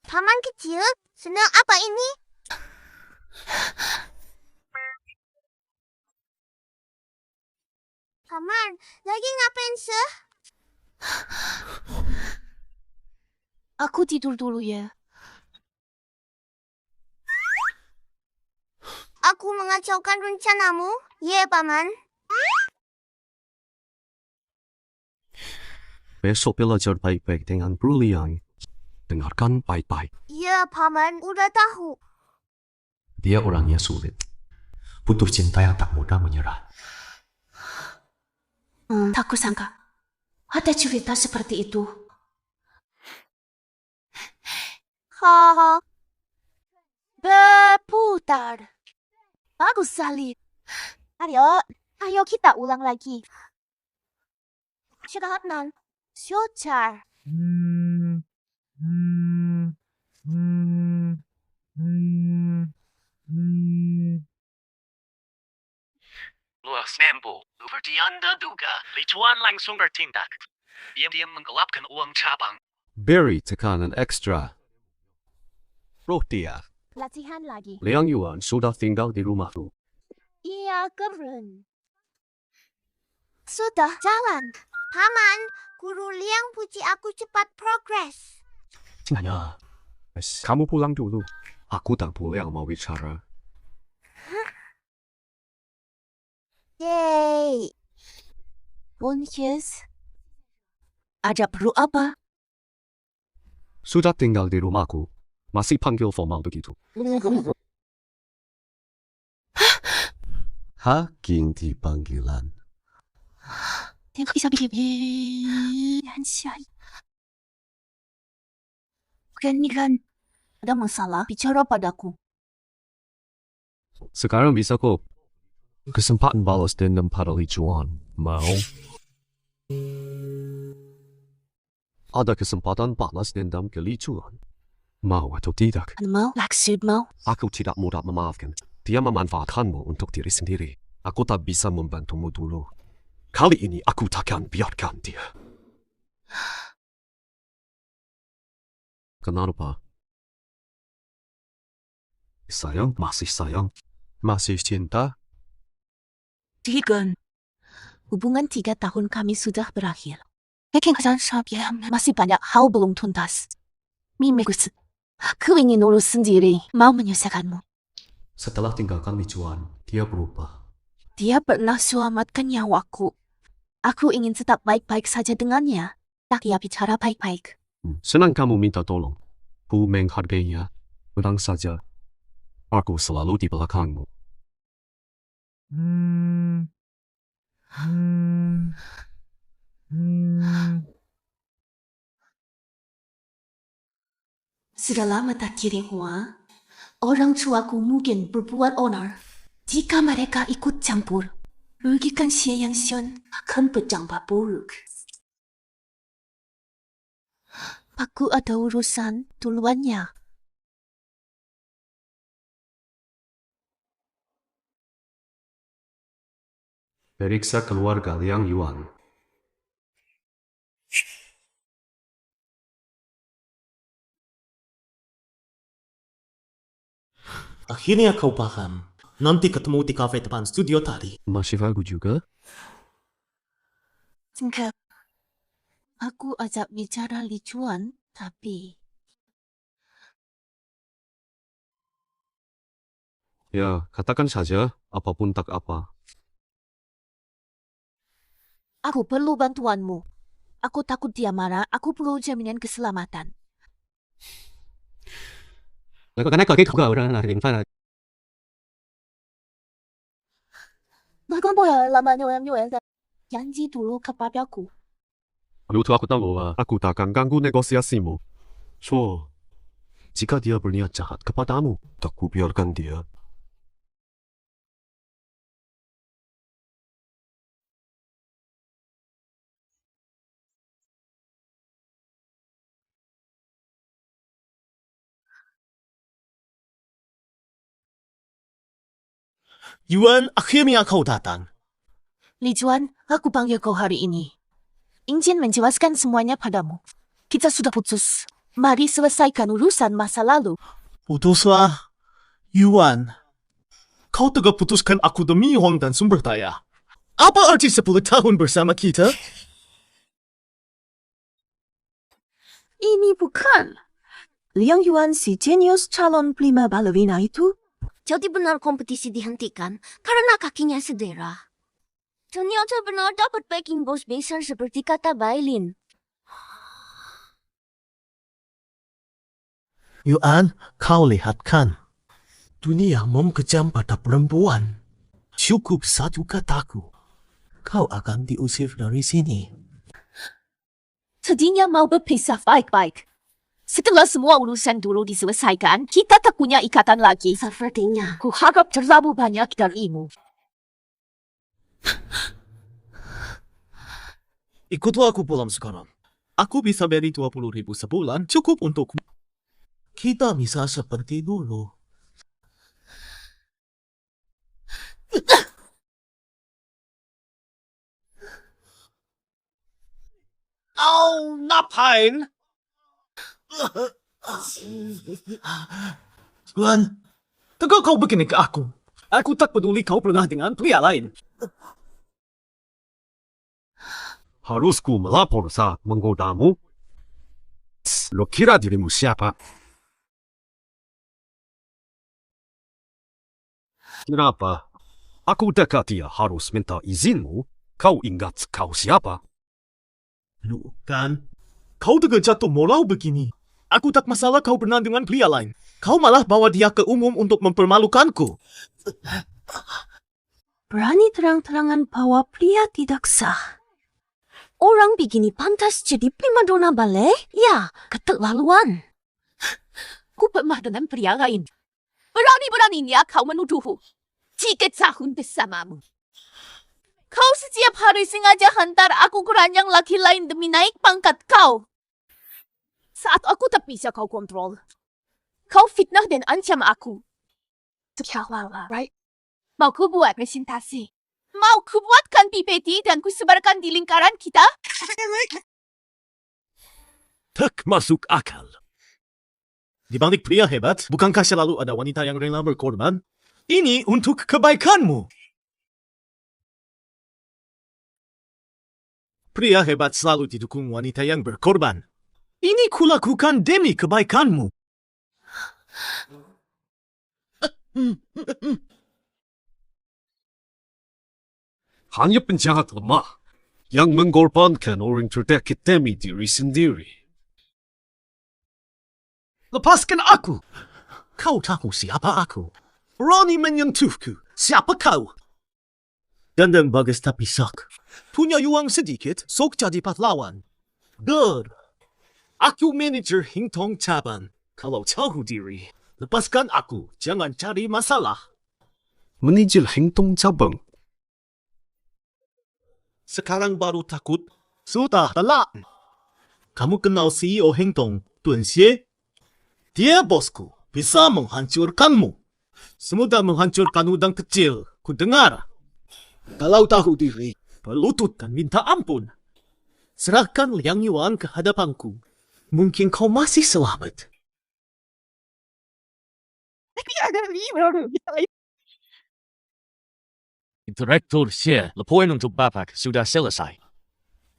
Taman kecil? Senang apa ini? Taman, lagi ngapain sih? Aku tidur dulu ya. Aku mengacaukan rencanamu? Ya, Paman. Besok belajar baik-baik dengan Bruliang. Dengarkan baik-baik. Ya, Paman. Udah tahu. Dia orangnya sulit. Butuh cinta yang tak mudah menyerah. Tak kusangka. Ada cerita seperti itu. Ha. Berputar. Bagus sekali. Ayo kita ulang lagi. Syarahan. Syocar. Luas tempo. Seperti Anda duga, Li Chuan langsung bertindak. Diam-diam menggelapkan uang cabang. Beri tekanan ekstra. Roh dia. Latihan lagi. Liang Yuan sudah tinggal di rumahku. Iya, keren. Sudah jalan. Paman, Guru Liang puji aku cepat progres. Hanya. Kamu pulang dulu. Aku tak boleh mau bicara. Yeay. Bonus. Ada perlu apa? Sudah tinggal di rumahku. Masih panggil formal begitu. Hakim di panggilan. Tengok bisa bikin. Kan ada masalah bicara padaku. Sekarang bisa kok. Kesempatan balas dendam pada Li Chuan. Mau? Ada kesempatan balas dendam ke Li Chuan. Mau atau tidak? Mau? Maksud mau? Aku tidak mudah memaafkan. Dia memanfaatkanmu untuk diri sendiri. Aku tak bisa membantumu dulu. Kali ini aku takkan biarkan dia. Kenapa? Sayang, masih sayang. Masih cinta? Tigan. Hubungan 3 tahun kami sudah berakhir. Kekengkasan saya masih banyak hal belum tuntas. Mimikus. Aku ingin urus sendiri. Mau menyusahkanmu. Setelah tinggalkan Li Chuan, dia berubah. Dia pernah selamatkan nyawaku. Aku ingin tetap baik-baik saja dengannya. Tak ia bicara baik-baik. Senang kamu minta tolong. Ku menghargainya. Tenang saja. Aku selalu di belakangmu. Sudah lama tak kirim uang. Orang tuaku mungkin berbuat onar. Jika mereka ikut campur, rugikan Xie Yangxian akan berdampak buruk. Aku ada urusan duluannya. Periksa keluarga Liang Yuan. Akhirnya kau paham. Nanti ketemu di kafe depan studio tadi. Masih ragu juga? Singkat. Aku ajak bicara Li Chuan, tapi Ya, katakan saja. Apapun tak apa. aku perlu bantuanmu. Aku takut dia marah. Aku perlu jaminan keselamatan. Bahkan boleh lama nyuan janji dulu kepadaku. Menurut aku tahu, aku takkan ganggu negosiasimu. So, jika dia berniat jahat kepadamu, tak ku biarkan dia. Yuan, akhirnya kau datang. Li Chuan, aku panggil kau hari ini. Ingin menjelaskan semuanya padamu. Kita sudah putus. Mari selesaikan urusan masa lalu. Putuslah. Yuan, kau telah putuskan aku demi uang dan sumber daya. Apa arti 10 tahun bersama kita? Ini bukan. Liang Yuan si jenius calon prima ballerina itu? Jadi benar kompetisi dihentikan karena kakinya cedera. Ternyata benar dapat backing bos besar seperti kata Bailin. Yuan, kau lihat kan? Dunia memkejam pada perempuan. Cukup satu kataku. Kau akan diusir dari sini. Tadinya mau berpisah baik-baik. Setelah semua urusan dulu diselesaikan, kita tak punya ikatan lagi. Sepertinya. Ku harap terlalu banyak darimu. Ikutlah aku pulang sekarang. Aku bisa beri 20.000 sebulan, cukup untukmu. Kita bisa seperti dulu. Oh, ngapain? Tuan, tegak kau begini ke aku. Aku tak peduli kau pernah dengan pria lain. Harusku melapor saat menggodamu? Lo kira dirimu siapa? Kenapa? Aku dekat dia harus minta izinmu? Kau ingat kau siapa? Bukan. Kau tegak jatuh moral begini. Aku tak masalah kau pernah dengan pria lain. Kau malah bawa dia ke umum untuk mempermalukanku. Berani terang-terangan bahwa pria tidak sah. Orang begini pantas jadi primadona ballet? Ya, keterlaluan. Ku pernah dengan pria lain. Berani-beraninya kau menuduhku. 3 tahun bersamamu. Kau setiap hari sengaja hantar aku ke ranjang laki lain demi naik pangkat kau. Saat aku tak bisa kau kontrol. Kau fitnah dan ancam aku. Terlalu, right? Mau ku buat presentasi. Mau ku buatkan PPT dan ku sebarkan di lingkaran kita? Tak masuk akal. Di balik pria hebat, bukankah selalu ada wanita yang rela berkorban? Ini untuk kebaikanmu. Pria hebat selalu didukung wanita yang berkorban. Ini kulakukan demi kebaikanmu. Hanya penjahat lemah yang mengorbankan orang terdekat demi diri sendiri. Lepaskan aku. Kau tahu siapa aku. Berani menyentuhku. Siapa kau? Gandang bagus tapi sok. Punya uang sedikit, sok jadi pahlawan. Good. Aku manajer Hingtong Cabang. Kalau tahu diri, lepaskan aku. Jangan cari masalah. Manajer Hingtong Cabang. Sekarang baru takut. Sudah telat. Kamu kenal CEO Hingtong, Tuan Xie? Dia bosku. Bisa menghancurkanmu. Semudah menghancurkan udang kecil. Ku dengar. Kalau tahu diri, berlutut dan minta ampun. Serahkan Liang Yuan ke hadapanku. Mungkin kau masih selamat. Direktur Xie, laporan untuk Bapak sudah selesai.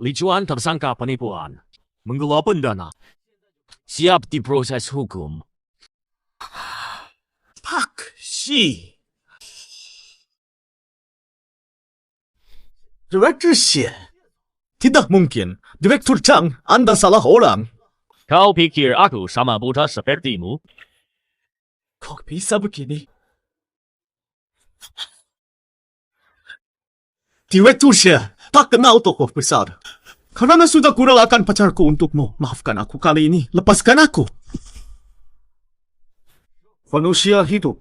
Li Chuan tersangka penipuan, menggelapkan dana. Siap diproses hukum. Pak Xi. Direktur Xie. Tidak mungkin. Direktur Chang, Anda salah orang. Kau pikir aku sama buta sepertimu? Kok bisa begini? Direktur Xie, tak kenal tokoh besar. Karena sudah kurelakan pacarku untukmu. Maafkan aku kali ini. Lepaskan aku. Manusia hidup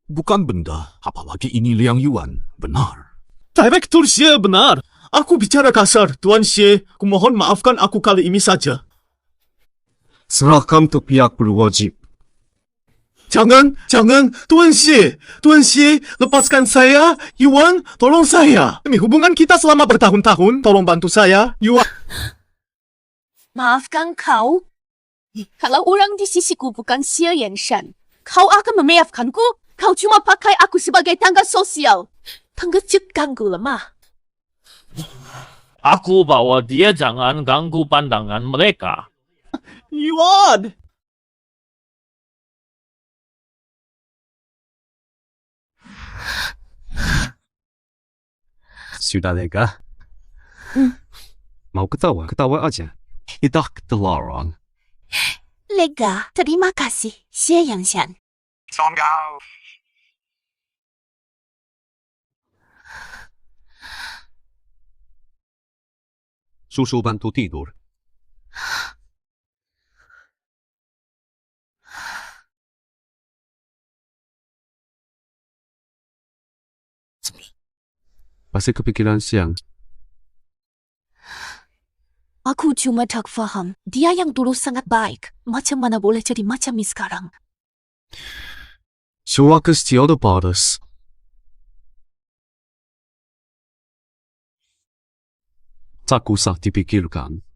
bukan benda, apalagi ini Liang Yuan. Benar. Direktur Xie benar. Aku bicara kasar. Tuan Xie, kumohon maafkan aku kali ini saja. Serahkan ke pihak berwajib. Jangan, Tuan Xie. Tuan Xie, lepaskan saya. Yuan, tolong saya. Demi hubungan kita selama bertahun-tahun, tolong bantu saya. Yuan. Maafkan kau. Kalau orang di sisiku bukan Xie Yanshan, kau akan memaafkanku? Kau cuma pakai aku sebagai tangga sosial. Tangga cek ganggu lemah. Aku bawa dia jangan ganggu pandangan mereka. Yuan. Sudah lega? Mau ketawa? Ketawa aja. Tidak terlarang. Lega, terima kasih, Xie Yangshan. Susul bantu tidur. Pasti kepikiran siang. Aku cuma tak faham. Dia yang dulu sangat baik. Macam mana boleh jadi macam ni sekarang? Suakas tiada batas. Tak usah dipikirkan.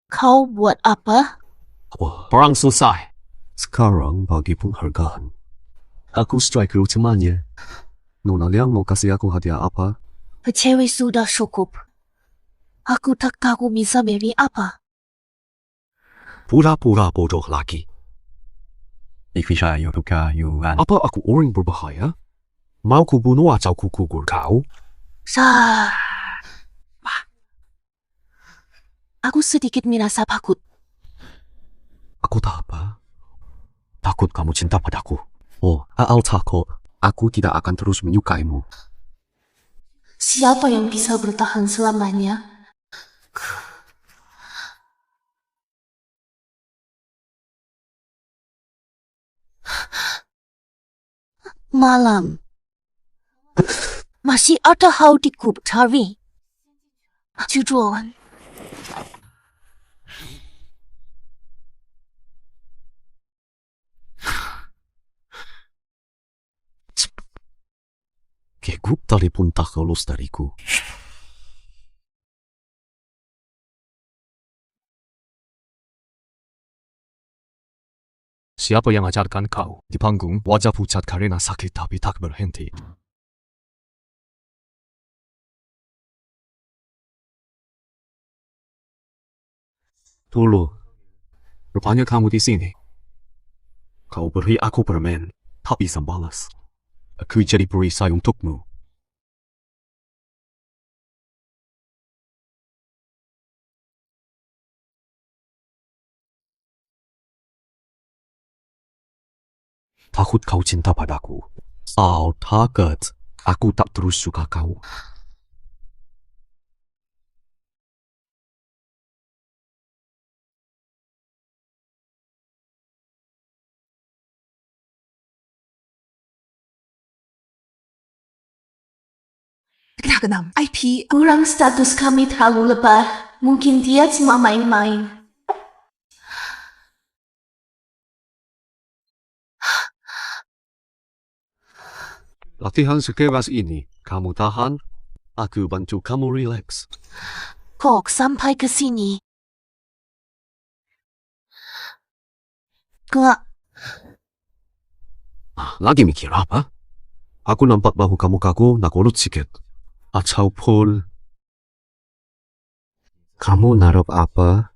Kau buat apa? Perang selesai. Sekarang bagi penghargaan. Aku striker utamanya. Nona Liang mau kasih aku hadiah apa? Cewek sudah cukup. Aku tak tahu bisa beri apa. Pura-pura bodoh lagi. Apa aku orang berbahaya? Mau ku bunuh atau ku gugur kau? Aku sedikit merasa takut. Aku tak apa. Takut kamu cinta padaku. Oh, Al takut. Aku tidak akan terus menyukaimu. Siapa yang bisa bertahan selamanya? Malam. Masih ada hal di Grup Tari. Judul. Grup Tari pun tak lolos dariku. Siapa yang ajarkan kau? Di panggung, wajah pucat karena sakit tapi tak berhenti. Dulu, rupanya kamu di sini. Kau beri aku permen, tak bisa balas. Aku jadi perisai untukmu. Takut kau cinta padaku. Takut aku tak terus suka kau. Kenam, IP kurang status kami terlalu lebar. Mungkin dia cuma main-main. Latihan sekeras ini, kamu tahan, aku bantu kamu relax. Kok sampai ke sini? Lagi mikir apa? Aku nampak bahu kamu kaku, nak urut sikit. Ataupun kamu naruh apa?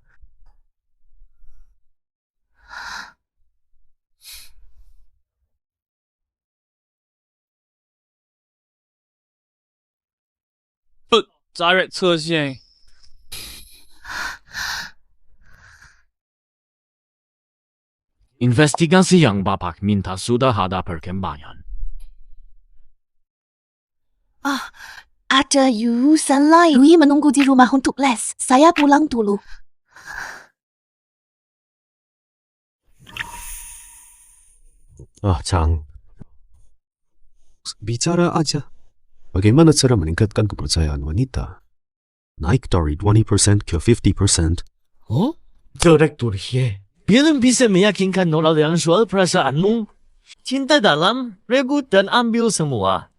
Direct 侧线。Investigasi yang Bapak minta sudah ada perkembangan. Ada urusan lain. Lui menunggu di rumah untuk les. Saya pulang dulu. Chang. Bicara aja. Bagaimana cara meningkatkan kepercayaan wanita? Naik dari 20% ke 50%. Oh? Direktur Xie, 别人bisa meyakinkan Nona Liang soal perasaanmu. Cinta dalam, rebut dan ambil semua.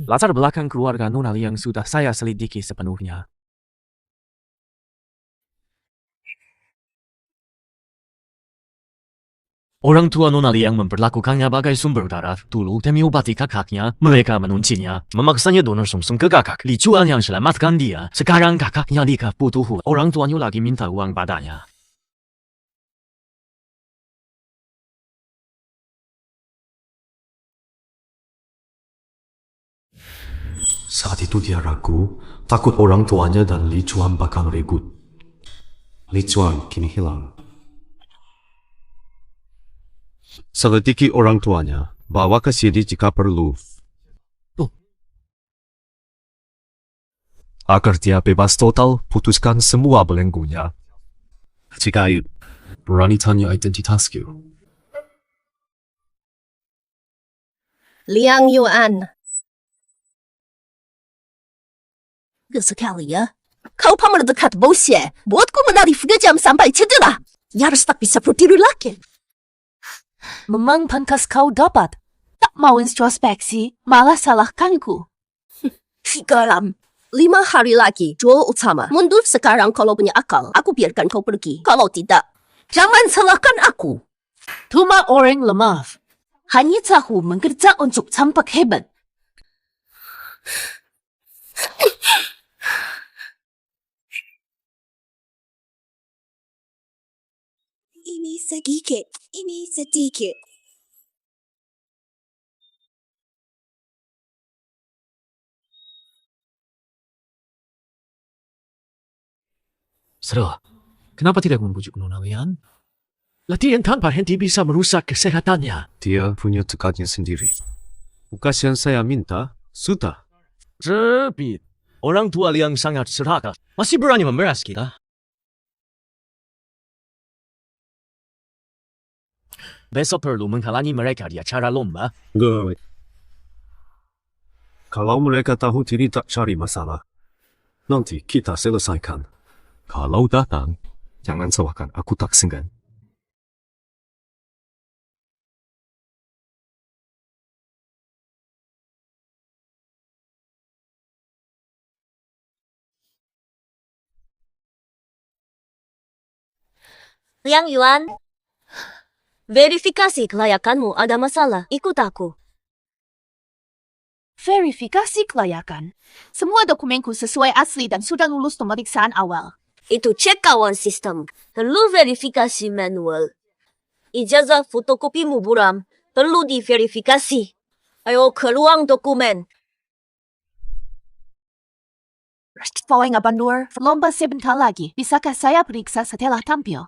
Latar belakang keluarga Nona Liang sudah saya selidiki sepenuhnya. Orang tua Nona Liang memperlakukannya bagai sumber darah. Dulu demi obati kakaknya, mereka menuncinya, memaksanya donor sumsum ke kakak. Li Chuan yang selamatkan dia. Sekarang kakaknya Lika butuh. Orang tuanya lagi minta uang padanya. Saat itu dia ragu, takut orang tuanya dan Li Chuan bakal ribut. Li Chuan kini hilang. Selidiki orang tuanya, bawa ke sini jika perlu. Agar dia bebas total, putuskan semua belenggunya. Jika Ayu berani tanya identitasku. Liang Yuan. Sekali ya. Kau pamer dekat bosnya. Buatku menari 3 jam sampai cedera. Nyaris tak bisa berdiri lagi. Memang pantas kau dapat. Tak mau introspeksi, malah salahkanku. Sekarang 5 hari lagi jual utama. Mundur sekarang kalau punya akal. Aku biarkan kau pergi. Kalau tidak, jangan salahkan aku. Cuma orang lemah. Hanya tahu mengerja untuk tampak hebat. Ini sedikit. Ini sedikit. Sarah, kenapa tidak membujuk Nona Lian? Latihan tanpa henti bisa merusak kesehatannya. Dia punya tekadnya sendiri. Bukan yang saya minta, sudah. Tapi, orang tua Liang sangat serakah. Masih berani memeras kita. Besok perlu menghalangi mereka di acara lomba. Enggak. Kalau mereka tahu diri tak cari masalah, nanti kita selesaikan. Kalau datang, jangan salahkan aku tak segan. Liang Yuan. Verifikasi kelayakanmu ada masalah. Ikut aku. Verifikasi kelayakan. Semua dokumenku sesuai asli dan sudah lulus pemeriksaan awal. Itu cek kawan sistem. Perlu verifikasi manual. Ijazah fotokopimu buram. Perlu diverifikasi. Ayo ke ruang dokumen. Following Abandur, lomba sebentar lagi. Bisakah saya periksa setelah tampil?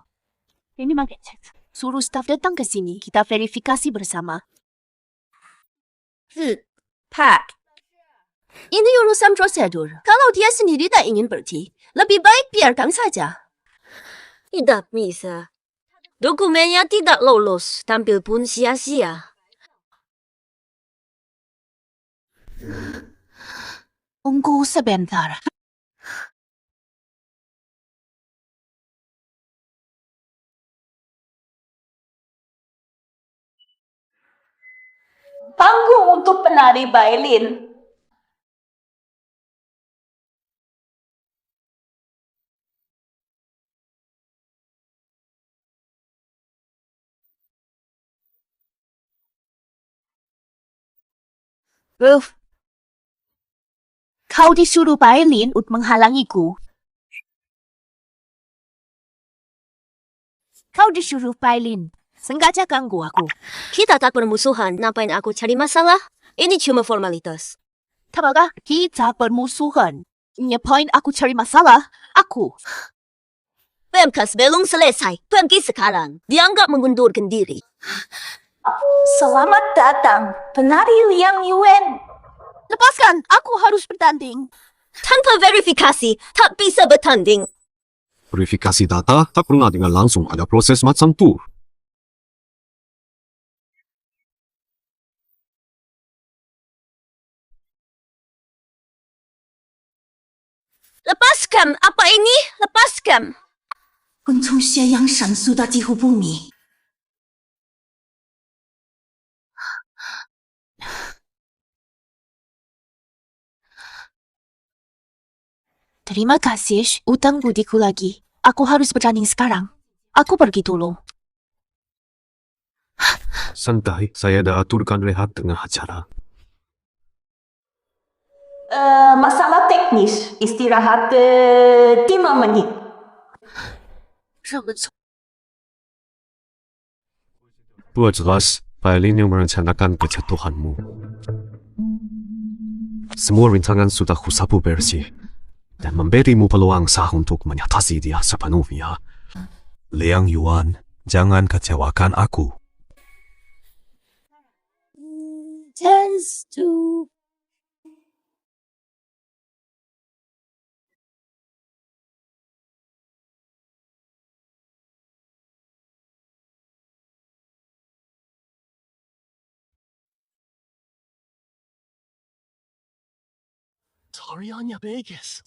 Ini makin cek. Suruh staf datang ke sini. Kita verifikasi bersama. Pak. Ini urusan prosedur. Kalau dia sendiri tak ingin pergi, lebih baik biarkan saja. Tidak bisa. Dokumennya tidak lolos, tampil pun sia-sia. Tunggu sebentar. Panggung untuk penari violin. Kau disuruh violin untuk menghalangiku. Kau disuruh violin. Sengaja ganggu aku. Kita tak bermusuhan, ngapain aku cari masalah? Ini cuma formalitas. Apakah kita bermusuhan? Ngapain aku cari masalah? Aku. Pemkas belum selesai. Pergi sekarang. Dianggap mengundurkan diri. Selamat datang, penari Liang Yuan. Lepaskan, aku harus bertanding. Tanpa verifikasi, tak bisa bertanding. Verifikasi data tak pernah dengan langsung ada proses macam tu. Lepaskan, apa ini? Lepaskan. 跟从斜阳闪烁的几乎不明。 Terima kasih, utang budiku lagi. Aku harus bertanding sekarang. Aku pergi dulu. Santai, saya dah aturkan rehat tengah acara. Masalah teknis, istirahat 5 menit. Buat jelas, violin yang merencanakan kejatuhanmu. Semua rintangan sudah kusapu bersih dan memberimu peluang sah untuk menyatasi dia sepenuhnya. Liang Yuan, jangan kecewakan aku. Tends to Tariannya bagus.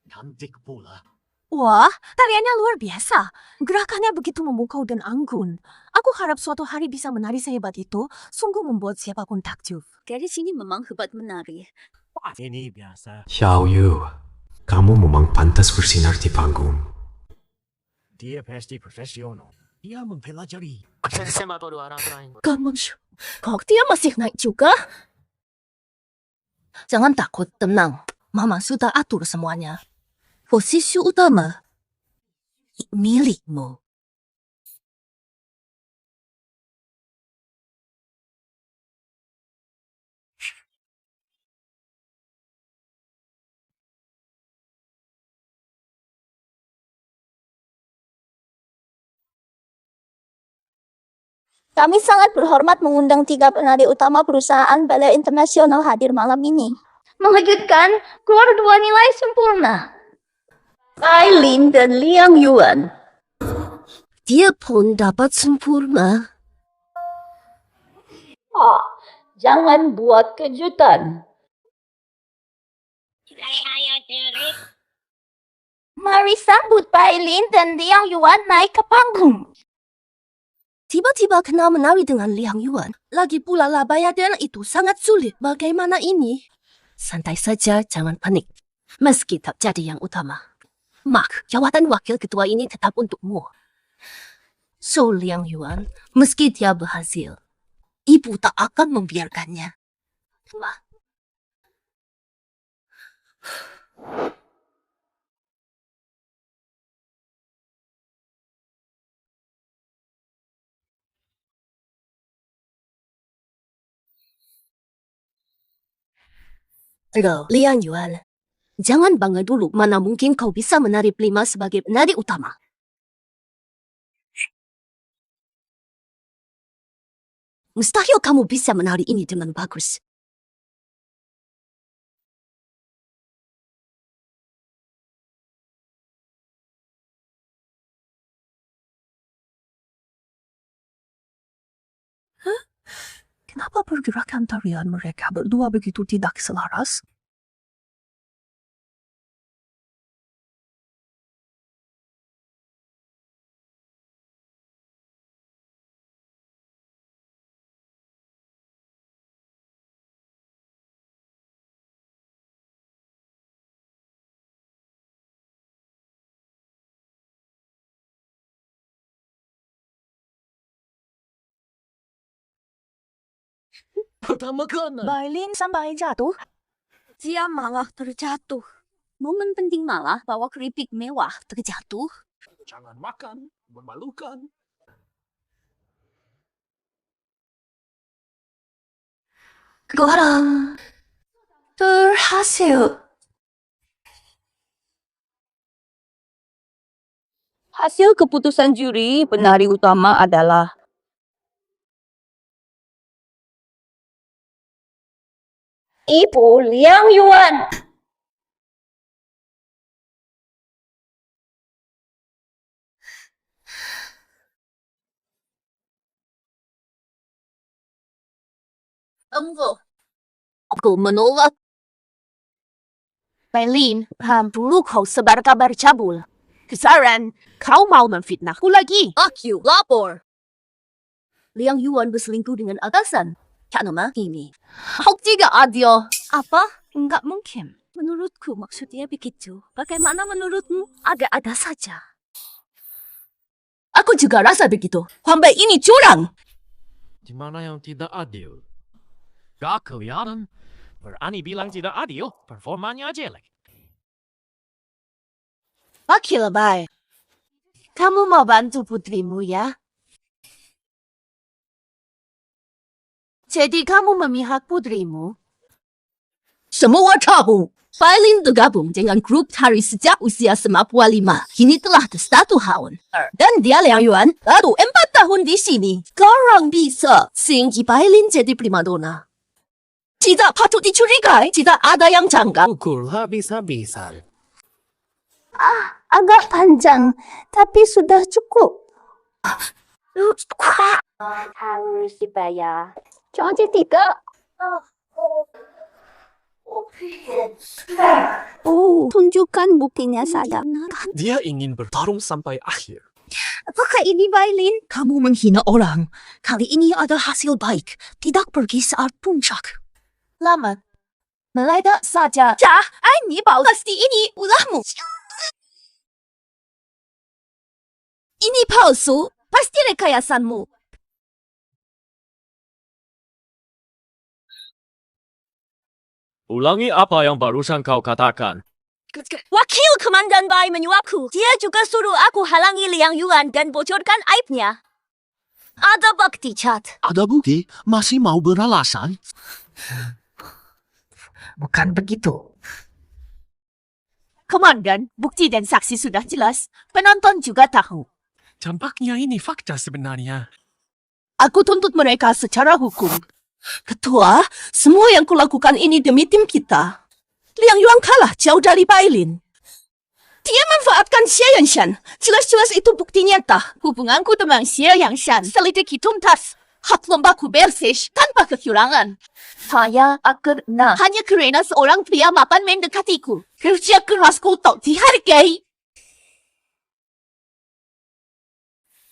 Cantik pula. Wah, tariannya luar biasa. Gerakannya begitu memukau dan anggun. Aku harap suatu hari bisa menari sehebat itu. Sungguh membuat siapapun takjub. gadis ini memang hebat menari. Ini biasa. Xiao Yu, kamu memang pantas bersinar di panggung. Dia pasti profesional. Dia mempelajari. Kamu kok dia masih naik juga? Jangan takut, tenang. Mama sudah atur semuanya. Posisi utama milikmu. Kami sangat berhormat mengundang 3 penari utama perusahaan balai internasional hadir malam ini. Mengejutkan, keluar 2 nilai sempurna. Aileen dan Liang Yuan. Dia pun dapat sempurna. Jangan buat kejutan. Mari sambut Pak Eileen dan Liang Yuan naik ke panggung. Tiba-tiba kena menari dengan Liang Yuan. Lagi pula labayadan itu sangat sulit. Bagaimana ini? Santai saja, jangan panik. Meski tak jadi yang utama. Mak, jawatan wakil ketua ini tetap untukmu. So, Liang Yuan, meski dia berhasil, ibu tak akan membiarkannya. Ma. Aduh, Liang Yuan, jangan bangga dulu, mana mungkin kau bisa menari prima sebagai penari utama. Mustahil kamu bisa menari ini dengan bagus. Kenapa pergerakan tarian mereka berdua begitu tidak selaras? Pertama kali. Bailin sampai jatuh. Dia malah terjatuh. Momen penting malah bawa keripik mewah terjatuh. Jangan makan, memalukan. Kurang berhasil. Hasil keputusan juri penari utama adalah Ibu Liang Yuan. Tunggu. Aku menolak. Bailin, dulu kau sebar kabar cabul. Kesaran, kau mau memfitnahku lagi. Aku lapor. Liang Yuan berselingkuh dengan atasan. Karena ini. Hak tidak adil. Apa? Enggak mungkin. Menurutku maksudnya begitu. Bagaimana menurutmu? Ada-ada saja. Aku juga rasa begitu. Sampai ini curang. Di mana yang tidak adil? Gak kelihatan. Berani bilang tidak adil, performanya jelek. Wakil Bai, kamu mau bantu putrimu ya? Jadi kamu memihak putrimu? Semua tahu, Bailin tergabung dengan grup tari sejak usia 95. Kini telah satu tahun. Dan dia Liang Yuan baru 4 tahun di sini. Sekarang bisa singgi Bailin jadi primadona. Tidak patut dicurigai, tidak ada yang janggal. Pukul habis-habisan. Agak panjang, tapi sudah cukup. Harus dibayar. Jadi tidak. Tunjukkan buktinya saja. Dia ingin bertarung sampai akhir. Apakah ini Bailin? Kamu menghina orang. Kali ini ada hasil baik. Tidak pergi saat puncak. Lama. Meledak saja. Ini pasti ini ulahmu. Ini palsu. Pasti rekayasanmu. Ulangi apa yang barusan kau katakan. Wakil Komandan Bai menyuapku. Dia juga suruh aku halangi Liang Yuan dan bocorkan aibnya. Ada bukti chat. Ada bukti? Masih mau beralasan? Bukan begitu. Komandan, bukti dan saksi sudah jelas. Penonton juga tahu. Tampaknya ini fakta sebenarnya. Aku tuntut mereka secara hukum. Ketua, semua yang kulakukan ini demi tim kita. Liang Yuan kalah jauh dari Bailin. Dia manfaatkan Xie Yanshan. Jelas-jelas itu bukti nyata. Hubunganku dengan Xie Yangshan selidiki tuntas. Hak lombaku bersih tanpa kekurangan. Saya akan hanya karena seorang pria mapan mendekatiku. Kerja kerasku tak dihargai.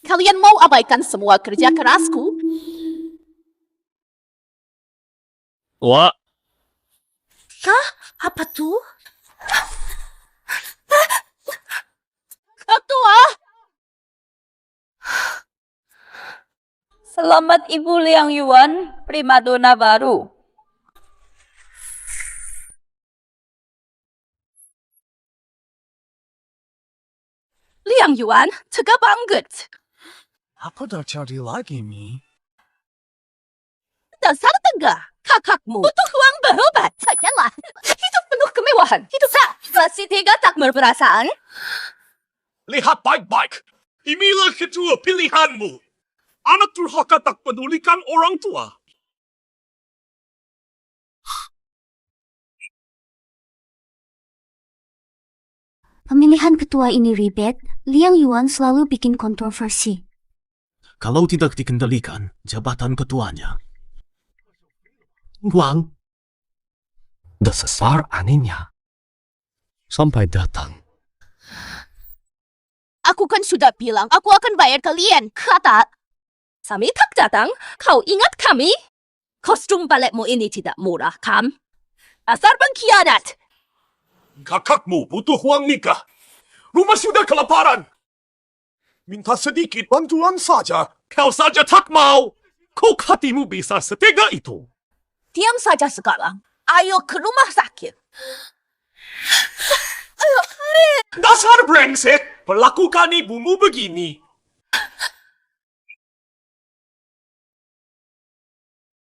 Kalian mau abaikan semua kerja kerasku? Wah, Apa tuh? Ketua! Selamat Ibu Liang Yuan, primadona baru. Liang Yuan, tega banget. Apa terjadi lagi, Mi? Dasar tega. Kakakmu butuh uang berobat. Sajalah. Hidup penuh kemewahan. Hidup masih tega tak berperasaan. Lihat baik-baik. Inilah kedua pilihanmu. Anak durhaka tak pedulikan orang tua. Pemilihan ketua ini ribet. Liang Yuan selalu bikin kontroversi. Kalau tidak dikendalikan, jabatan ketuanya. Wang, Dasar anehnya. Sampai datang. Aku kan sudah bilang aku akan bayar kalian. Kata. Kami tak datang. Kau ingat kami? Kostum baletmu ini tidak murah, kan? Asal pengkhianat. Kakakmu butuh uang nikah. Rumah sudah kelaparan. Minta sedikit bantuan saja. Kau saja tak mau. Kok hatimu bisa setega itu? Diam saja sekarang. Ayo ke rumah sakit. Dasar brengsek. Perlakukan ibumu begini.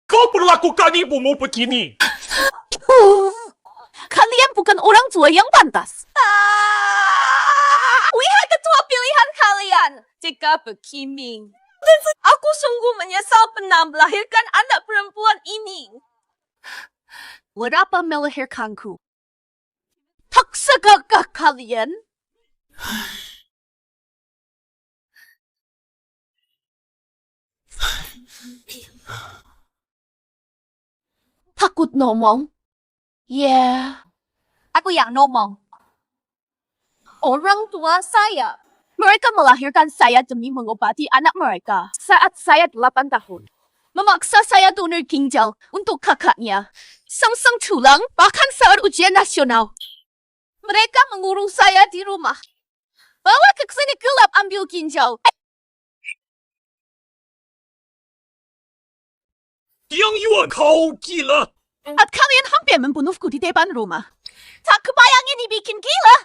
Kau perlakukan ibumu begini. Kalian bukan orang tua yang pantas. Lihat ketua pilihan kalian. Jika begini, aku sungguh menyesal pernah melahirkan anak perempuan ini. Berapa melahirkanku? Tak segagah kalian? Takut ngomong? Yeah. Aku yang ngomong. Orang tua saya. Mereka melahirkan saya demi mengobati anak mereka saat saya 8 tahun. Memaksa saya donor ginjal untuk kakaknya. Sang tulang bahkan saat ujian nasional. Mereka mengurung saya di rumah. Bawa ke klinik gelap ambil ginjal. Liang Yuan, kau gila. At kalian hampir membunuhku di depan rumah. Tak kebayang ini bikin gila.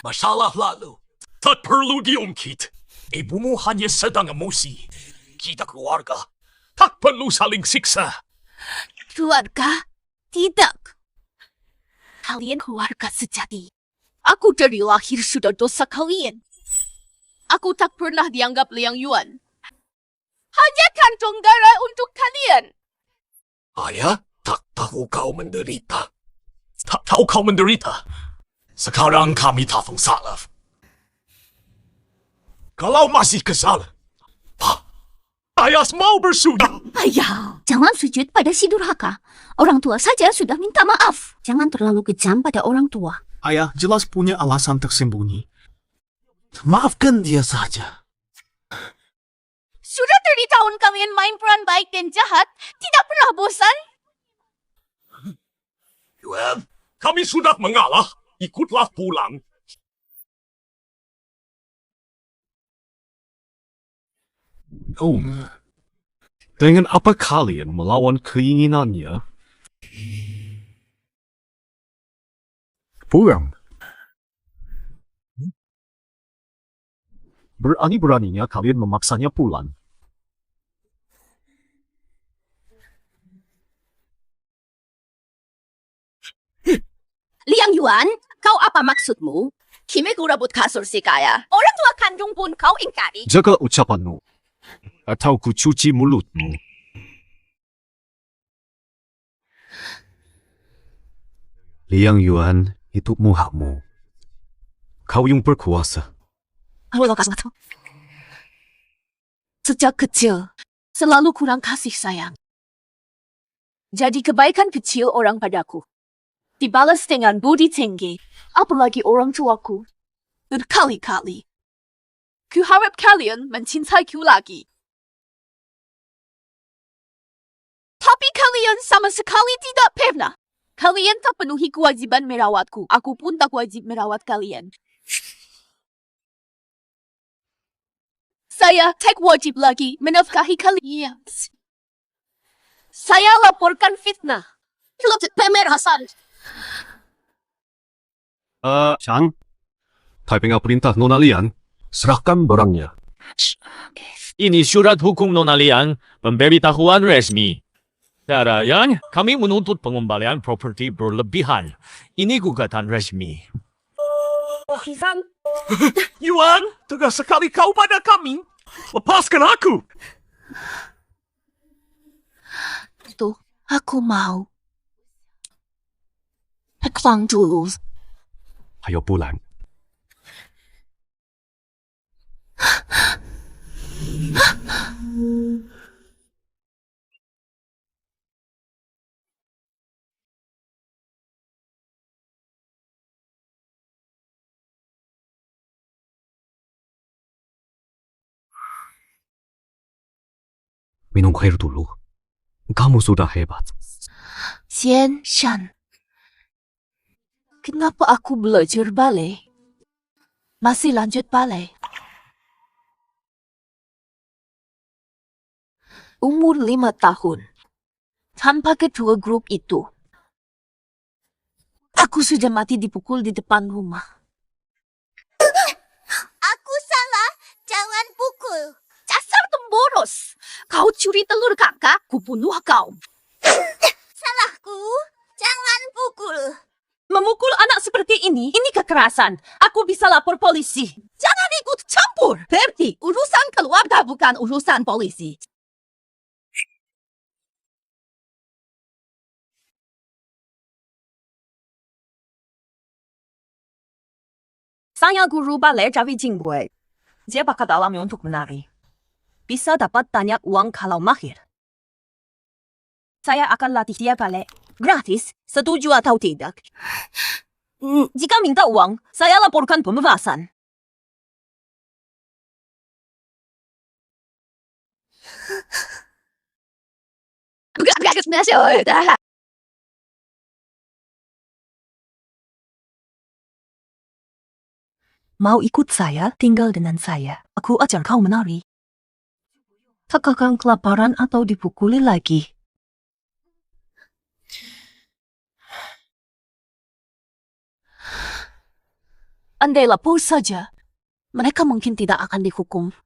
Masalah lalu. Tak perlu diungkit. Ibumu hanya sedang emosi. Kita keluarga. Tak perlu saling siksa. Keluarga? Tidak. Kalian keluarga sejati. Aku dari lahir sudah dosa kalian. Aku tak pernah dianggap Liang Yuan. Hanya kantong darah untuk kalian. Ayah, tak tahu kau menderita. Tak tahu kau menderita. Sekarang kami tak salah. Kalau masih kesal, ayah mau bersudah. Ayah, jangan sujud pada si durhaka. Orang tua saja sudah minta maaf. Jangan terlalu kejam pada orang tua. Ayah jelas punya alasan tersembunyi. Maafkan dia saja. Sudah 30 tahun kalian main peran baik dan jahat. Tidak pernah bosan? Yuan, kami sudah mengalah. Ikutlah pulang. Oh, dengan apa kalian melawan keinginannya? Pulang. Berani-beraninya kalian memaksanya pulang. Liang Yuan, kau apa maksudmu? Kimi ku rebut kasur si kaya. Orang tua kandung pun kau ingkari. Jaga ucapanmu. Atau ku cuci mulutmu. Liang Yuan itu muhamu. Kau yang berkuasa. Sejak kecil, selalu kurang kasih sayang. Jadi kebaikan kecil orang padaku dibalas dengan budi tinggi, apalagi orang tuaku. Berkali-kali. Ku harap kalian mencintaiku lagi. Tapi kalian sama sekali tidak pernah. Kalian tak penuhi kewajiban merawatku. Aku pun tak wajib merawat kalian. Saya tak wajib lagi menafkahi kalian. Saya laporkan fitnah. Pemerasan. Chang. Taiping perintah Nona Lian. Serahkan barangnya. Ini surat hukum Nona Liang, pemberitahuan resmi. Caranya, kami menuntut pengembalian properti berlebihan. Ini gugatan resmi. Yuan, tegas sekali kau pada kami. Lepaskan aku. Itu aku mau. Pulang dulu. Ayo pulang. Minum air dulu. Kamu sudah hebat. Xian Shan. Kenapa aku belajar ballet? Masih lanjut ballet. Umur 5 tahun. Tanpa ketua grup itu. Aku sudah mati dipukul di depan rumah. Aku salah, jangan pukul. Dasar temboros. Kau curi telur kakak, kubunuh kau. Salahku, jangan pukul. Memukul anak seperti ini kekerasan. Aku bisa lapor polisi. Jangan ikut campur. Berarti urusan keluarga bukan urusan polisi. Saya guru ballet Javi Jingboy. Dia bakat alami untuk menari. Bisa dapat banyak uang kalau mahir. Saya akan latih dia ballet. Gratis, setuju atau tidak? Jika minta uang, saya laporkan pemerasan. Mau ikut saya, tinggal dengan saya. Aku ajar kau menari. Tak akan kelaparan atau dipukuli lagi. Andai lapor saja, mereka mungkin tidak akan dihukum.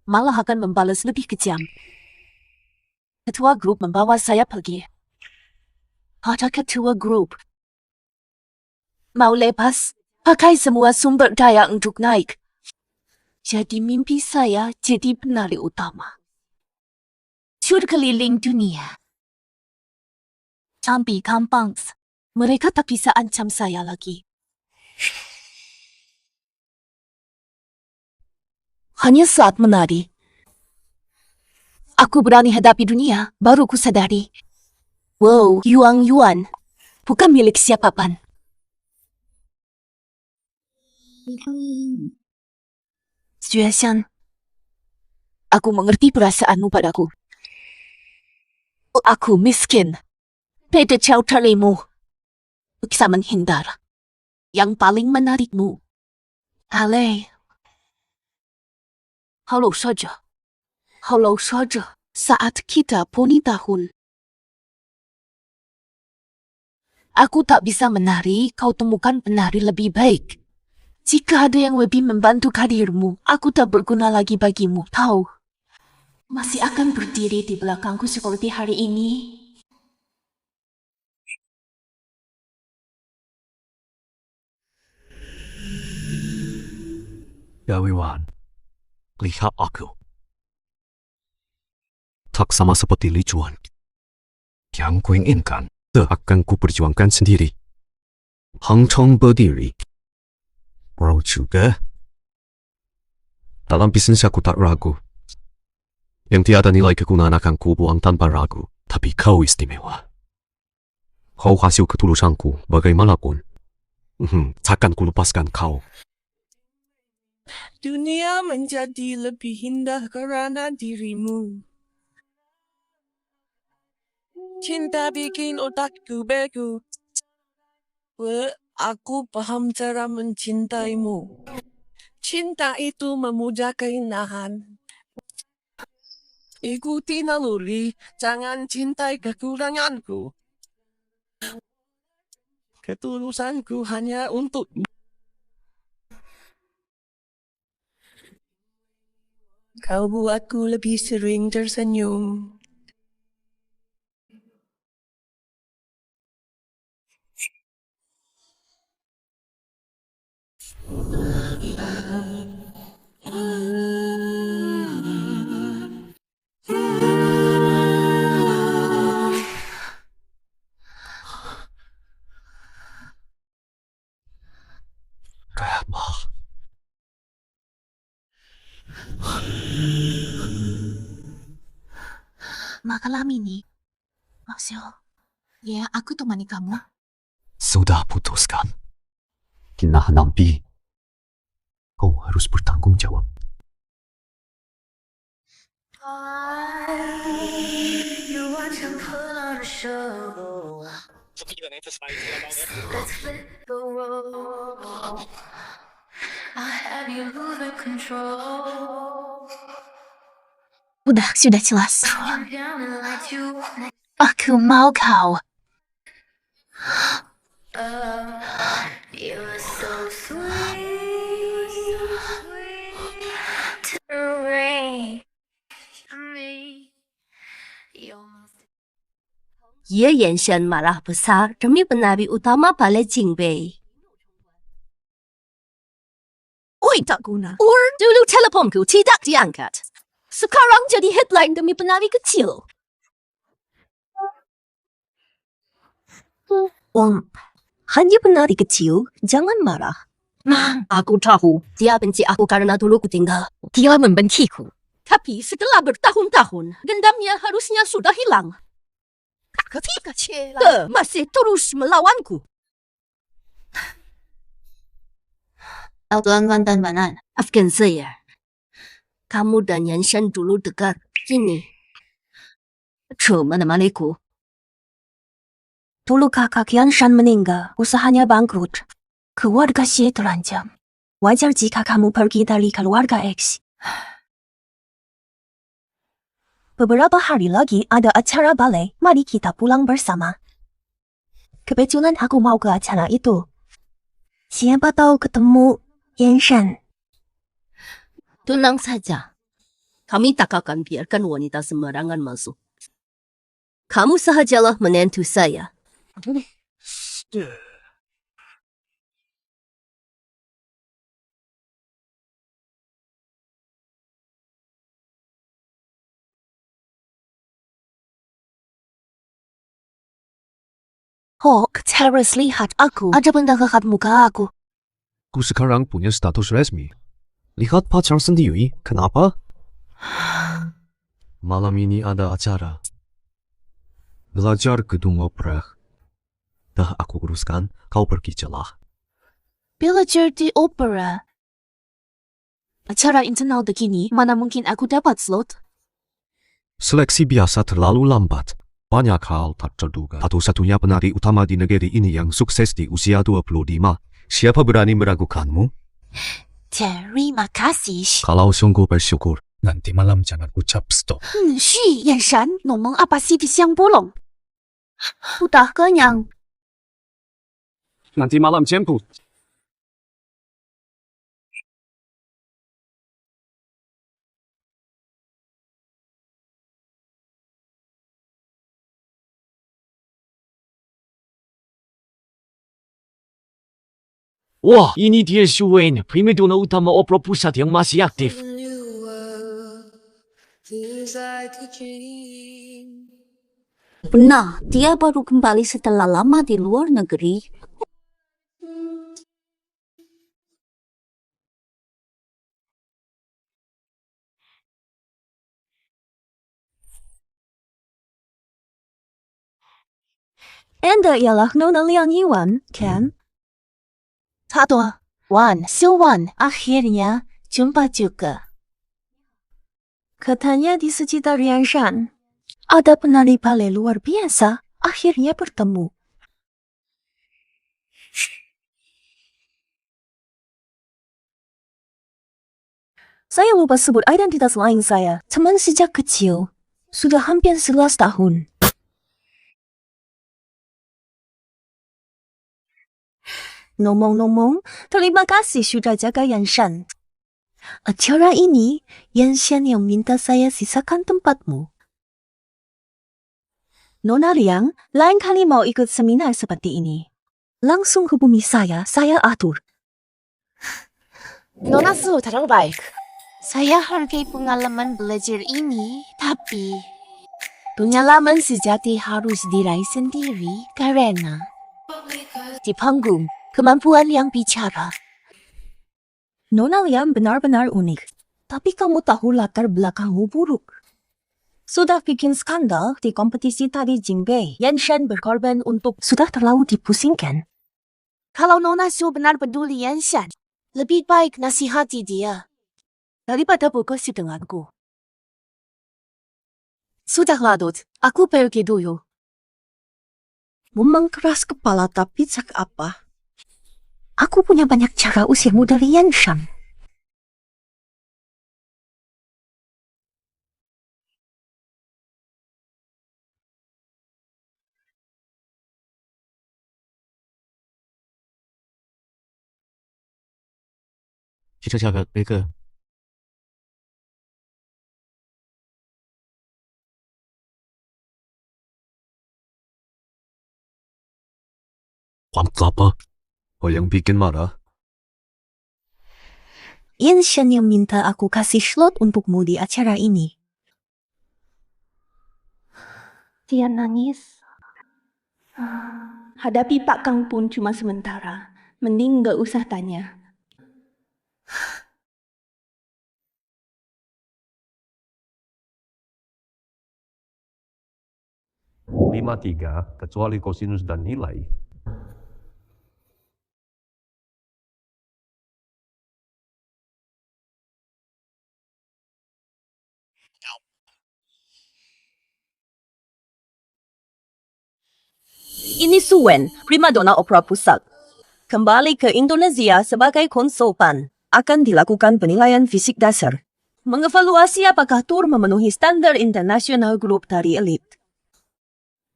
Malah akan membalas lebih kejam. Ketua grup membawa saya pergi. Ada ketua grup mau lepas, pakai semua sumber daya untuk naik. Jadi mimpi saya jadi penari utama. Tur keliling dunia. Tapi gampang. Mereka tak bisa ancam saya lagi. Hanya saat menari, aku berani hadapi dunia, baru ku sadari. Wow, Yuan bukan milik siapapun. Juexian, aku mengerti perasaanmu padaku. Aku miskin. Beda jauh darimu. Bisa menghindar. Yang paling menarikmu. Ale. Halo saja. Saat kita poni tahun. Aku tak bisa menari, kau temukan penari lebih baik. Jika ada yang lebih membantu karirmu, aku tak berguna lagi bagimu, tahu? Masih akan berdiri di belakangku seperti hari ini. Yawiwan, lihat aku. Tak sama seperti Li Chuan. Yang kuinginkan, akan ku perjuangkan sendiri. Hang Cheng berdiri. Bro juga. Dalam bisnis aku tak ragu. Yang tiada nilai kegunaan akan ku buang tanpa ragu. Tapi kau istimewa. Kau hasil ketulusanku bagaimanapun. Takkan ku lepaskan kau. Dunia menjadi lebih indah kerana dirimu. Cinta bikin otakku begu. Aku paham cara mencintaimu. Cinta itu memuja keindahan. Ikuti naluri, jangan cintai kekuranganku. Ketulusanku hanya untukmu. Kau buatku lebih sering tersenyum. Malam ini, Maksud, ya aku temani kamu. Sudah putuskan. Kena nampi. Kau harus bertanggung jawab. Sudah jelas. Aku mau kau. Ye Yanxian marah besar demi penari utama balai Jingbei. Oi, tak guna. Dulu teleponku tidak diangkat. Sekarang jadi headline demi penari kecil. Hanya penari kecil, jangan marah. Aku tahu dia benci aku karena dulu ku tinggal. Dia membenciku. Tapi setelah bertahun-tahun, dendamnya harusnya sudah hilang. Masih terus melawanku. Afgan saya. Kamu dan Yanxian dulu dekat. Kini, cuma menemaniku. Dulu kakak Yanxian meninggal, usahanya bangkrut. Keluarga Xie terancam. Wajar jika kamu pergi dari keluarga X. Beberapa hari lagi ada acara balai, mari kita pulang bersama. Kebetulan aku mau ke acara itu. Siapa tahu ketemu Yanxian. Tenang saja. Kami tak akan biarkan wanita sembarangan masuk. Kamu sahajalah menantu saya. Hawk, terus lihat aku. Ada benda dekat muka aku. Ku sekarang punya status resmi. Lihat pacar sendiri, kenapa? Malam ini ada acara. Belajar gedung opera. Dah aku uruskan, kau pergi celah. Belajar di opera. Acara internal begini, mana mungkin aku dapat slot? Seleksi biasa terlalu lambat. Banyak hal tak terduga. Satu-satunya penari utama di negeri ini yang sukses di usia 25. Siapa berani meragukanmu? Terima kasih. Kalau sungguh bersyukur, nanti malam jangan ucap stop. Xu Yanshan, ngomong apa sih di siang bolong? Udah kenyang. Nanti malam jemput. Wah, ini dia Shuwen, primadona utama opera pusat yang masih aktif. Benar, dia baru kembali setelah lama di luar negeri. Anda ialah Nona Liang Yuan, kan? Tato, Wan, Wan, akhirnya jumpa juga. Katanya di sekitar Yanshan. Ada penari ballet luar biasa, akhirnya bertemu. Saya lupa sebut identitas lain saya, teman sejak kecil. Sudah hampir 11 tahun. Ngomong-ngomong, terima kasih sudah jaga Yanshan. Acara ini, Yanshan yang minta saya sisakan tempatmu. Nona Liang, lain kali mau ikut seminar seperti ini. Langsung hubungi saya atur. Nona Su terbaik. Saya hargai pengalaman belajar ini, tapi pengalaman sejati harus diraih sendiri karena di panggung, kemampuan yang bicara. Nona Liang benar-benar unik. Tapi kamu tahu latar belakangmu buruk. Sudah bikin skandal di kompetisi tari Jingbei. Yanshan berkorban untuk sudah terlalu dipusingkan. Kalau Nona Su benar peduli Yanshan, lebih baik nasihati dia daripada bergosip denganku. Sudah ladut, aku pergi dulu. Memang keras kepala tapi cak apa? Aku punya banyak cara usirmu dari Yanshan. Kita jaga mereka. Apa? Oh, yang bikin marah? Yanshan yang minta aku kasih slot untukmu di acara ini. Dia nangis. Hadapi Pak Kang pun cuma sementara. Mending gak usah tanya. Lima tiga, kecuali kosinus dan nilai. Ini Suen, primadona opera pusat. Kembali ke Indonesia sebagai konsultan. Akan dilakukan penilaian fisik dasar. Mengevaluasi apakah tur memenuhi standar internasional grup tari elit.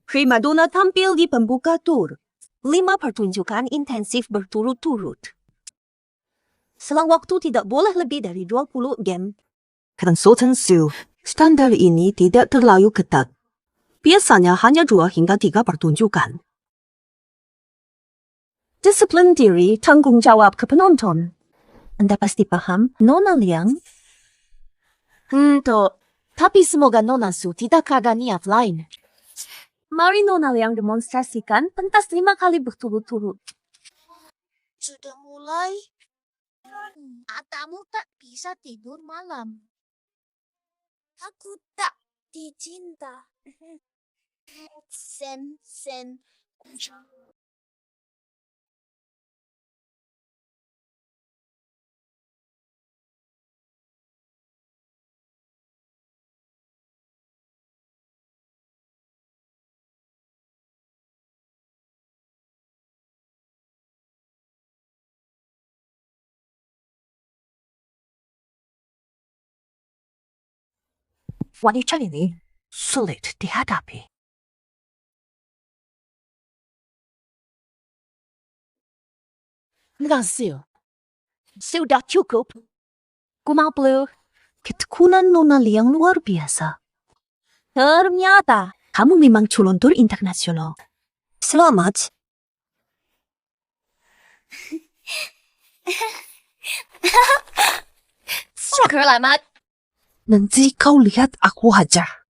Primadona tampil di pembuka tur. 5 pertunjukan intensif berturut-turut. Selang waktu tidak boleh lebih dari 20 game. Konsultan Su, standar ini tidak terlalu ketat. Biasanya hanya 2 hingga 3 pertunjukan. Disiplin diri, tanggung jawab ke penonton. Anda pasti paham, Nona Liang? Tapi semoga Nona Su tidak kagani offline. Mari Nona Liang demonstrasikan pentas 5 kali berturut-turut. Sudah mulai. Matamu tak bisa tidur malam. Aku tak dicinta. Sen. Wanita ini sulit dihadapi. Ngasih. Sudah cukup. Kumal Blue, ketekunan Nona Liang luar biasa. Ternyata, kamu memang culuntur internasional. Selamat. Selamat. Nanti kau lihat aku hajar.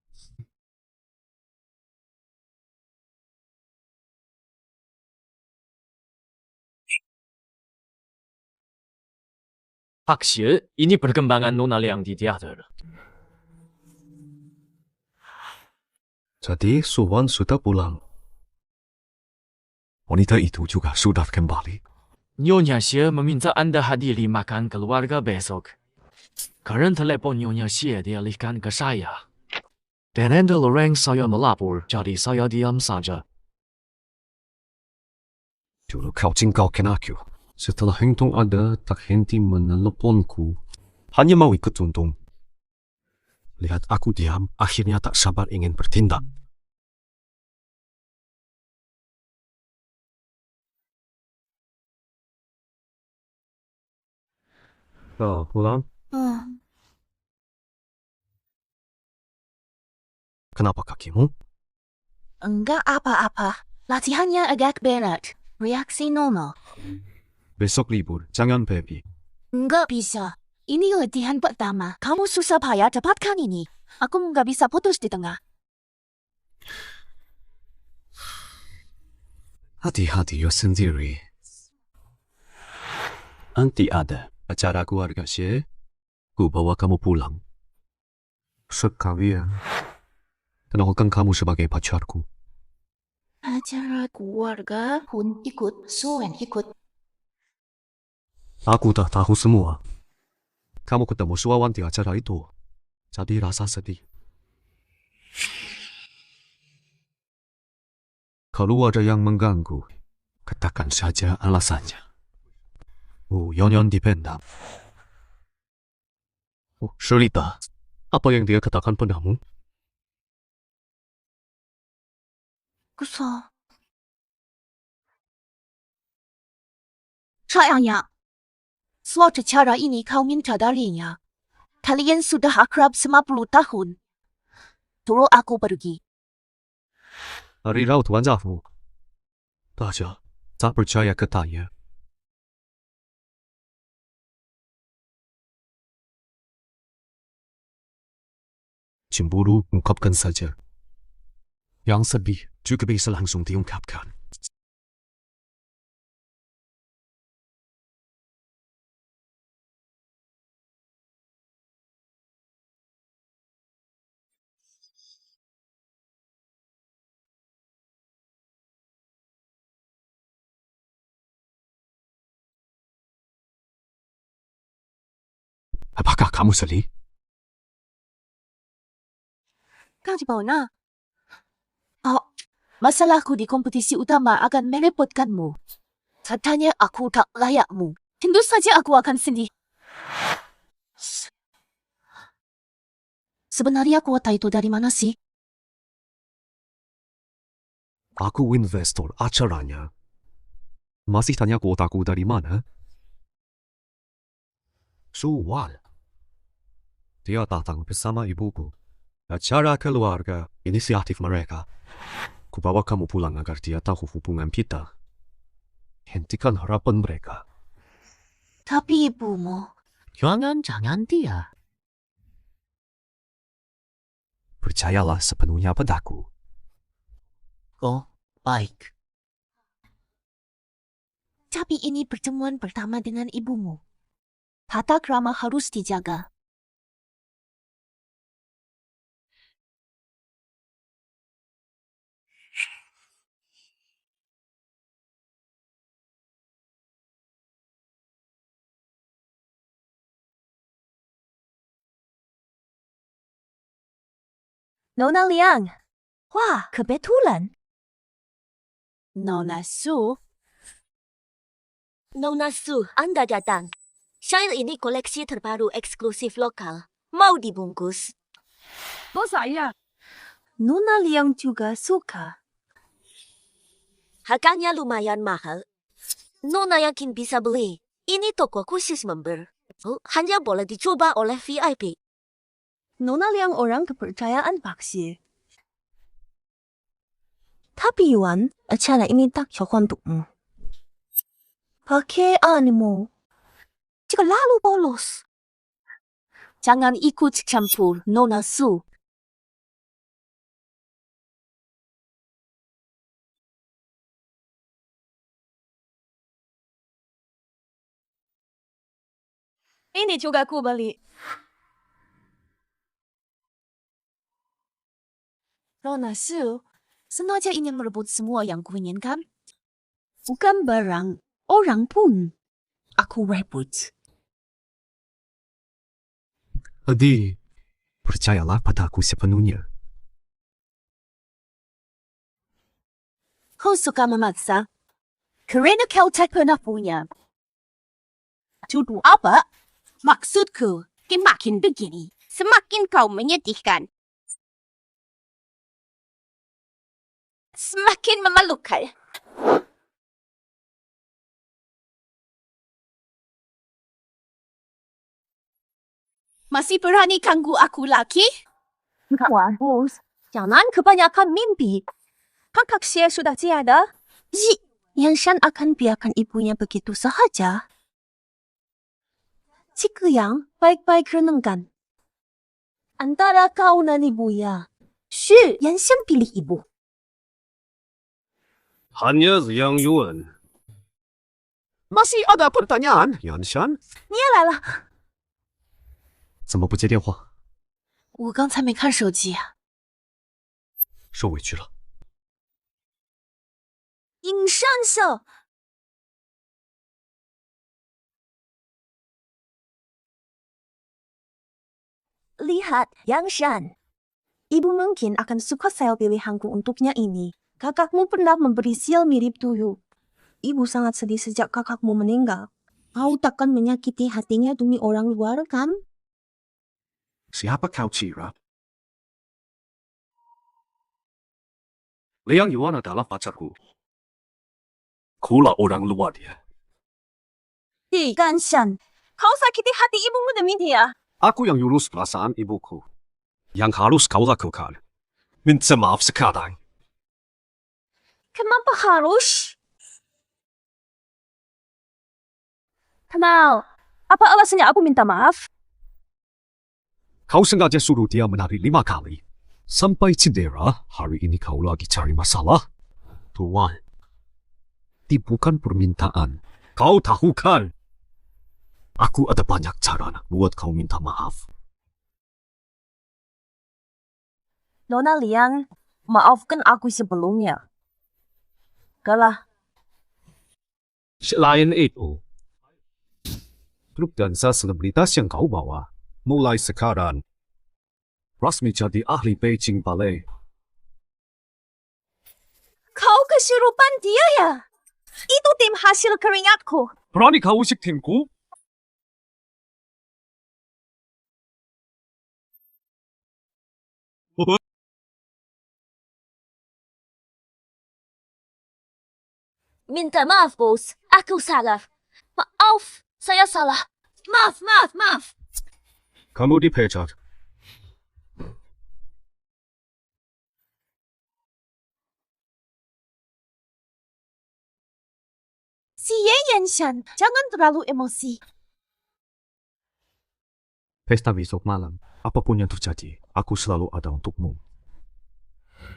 확실, ini perkembangan Nona Liang di teater. Jadi Suwan sudah pulang. Wanita itu juga sudah kembali. Nyonya Xie meminta Anda hadiri makan keluarga besok. Karen telepon Nyonya Xie dialihkan ke saya. Dan Anda loreng saya melapor, jadi saya diam saja. Dulu kau tinggalkan aku. Setelah hintung Anda tak henti meneleponku. Hanya mau ikut untung. Lihat aku diam, akhirnya tak sabar ingin bertindak. Kau pulang? Kenapa kakimu? Enggak apa-apa. Latihannya agak berat. Reaksi normal. Besok libur, jangan baby. Enggak bisa. Ini latihan pertama. Kamu susah payah dapatkan ini. Aku nggak bisa putus di tengah. Hati-hati ya sendiri. Nanti ada acara keluarga Xie. Ku bawa kamu pulang. Sekalian. Kenalkan kamu sebagai pacarku. Acara keluarga pun ikut, Suen ikut. Aku tak tahu semua. Kamu ketemu Suawan di acara itu. Jadi rasa sedih. Kalau ada yang mengganggu, katakan saja alasannya. Yon dipendam. Sherita, apa yang dia katakan padamu? Kusah. Sayangnya, suatu cara ini kau minta darinya. Kalian sudah akrab 50 tahun. Tunggu aku pergi. Hari Raut Wanzafu. Daja, tak percaya katanya. Cemburu ungkapkan saja. Yang sedih juga bisa langsung diungkapkan. Apakah kamu sedih? Kau di mana? Masalahku di kompetisi utama akan merepotkanmu. Katanya aku tak layakmu. Tentu saja aku akan sedih. Sebenarnya kuota itu dari mana sih? Aku investor acaranya. Masih tanya kuotaku dari mana? Suwal. Dia datang bersama ibuku. Acara keluarga, inisiatif mereka. Kubawa kamu pulang agar dia tahu hubungan kita. Hentikan harapan mereka. Tapi ibumu, jangan dia. Percayalah sepenuhnya padaku. Oh, baik. tapi ini pertemuan pertama dengan ibumu. Tata krama harus dijaga. Nona Liang. Wah, kebetulan. Nona Su, Nona Su, Anda datang. Shail ini koleksi terbaru eksklusif lokal. Mau dibungkus? Bos saya. Nona Liang juga suka. Harganya lumayan mahal. Nona yakin bisa beli. Ini toko khusus member. Hanya boleh dicoba oleh VIP. Nona Liang orang kepercayaan Paksir. Tapi Yuan, acara ini tak cocok untukmu. Pakai animo. Jika lalu polos. jangan ikut campur, Nona Su. Ini juga aku beli. Nona Su, sengaja ingin merebut semua yang kuinginkan? Bukan barang, orang pun. Aku rebut. Adi, percayalah padaku sepenuhnya. Kau suka memaksa? Kerana kau tak pernah punya. Tuduh apa? Maksudku, semakin begini, semakin kau menyedihkan. Semakin memalukan. Masih berani ganggu aku lagi? Wah, bos. Jangan kebanyakan mimpi. Kakak saya sudah tiada. Yang Shan akan biarkan ibunya begitu sahaja. Jika yang baik-baik renungkan. Antara kau dan ibunya. Yang Shan pilih ibu. Hanya Liang Yuan. Masih ada pertanyaan, Yan Shan? 你也来了。怎么不接电话？我刚才没看手机啊。受委屈了。尹上校。Lihat, Yang Shan. Ibu mungkin akan suka saya pilihanku untuknya ini. Kakakmu pernah memberi sial mirip tuyul. Ibu sangat sedih sejak kakakmu meninggal. Kau takkan menyakiti hatinya demi orang luar, kan? Siapa kau kira? Liang Yuan adalah pacarku. Kulah orang luar dia. Gan Shan, kau sakiti hati ibumu demi dia. Aku yang urus perasaan ibuku. Yang harus kau lakukan. Minta maaf sekarang. Kenapa harus? Kenal. Apa alasannya aku minta maaf? Kau sengaja suruh dia menari 5 kali. Sampai cedera, hari ini kau lagi cari masalah. Tuan, itu bukan permintaan. Kau tahu kan? Aku ada banyak cara buat kau minta maaf. Nona Liang, maafkan aku sebelumnya. Kalah. Selain itu, grup dansa selebritas yang kau bawa, mulai sekarang, resmi jadi ahli Beijing Ballet. Kau kesurupan dia ya? Itu tim hasil keringatku. Berani kau usik timku? Minta maaf, bos. Aku salah. Maaf, saya salah. Maaf. Kamu dipecat. Si Ye Yenshan, jangan terlalu emosi. Pesta besok malam, apapun yang terjadi, aku selalu ada untukmu.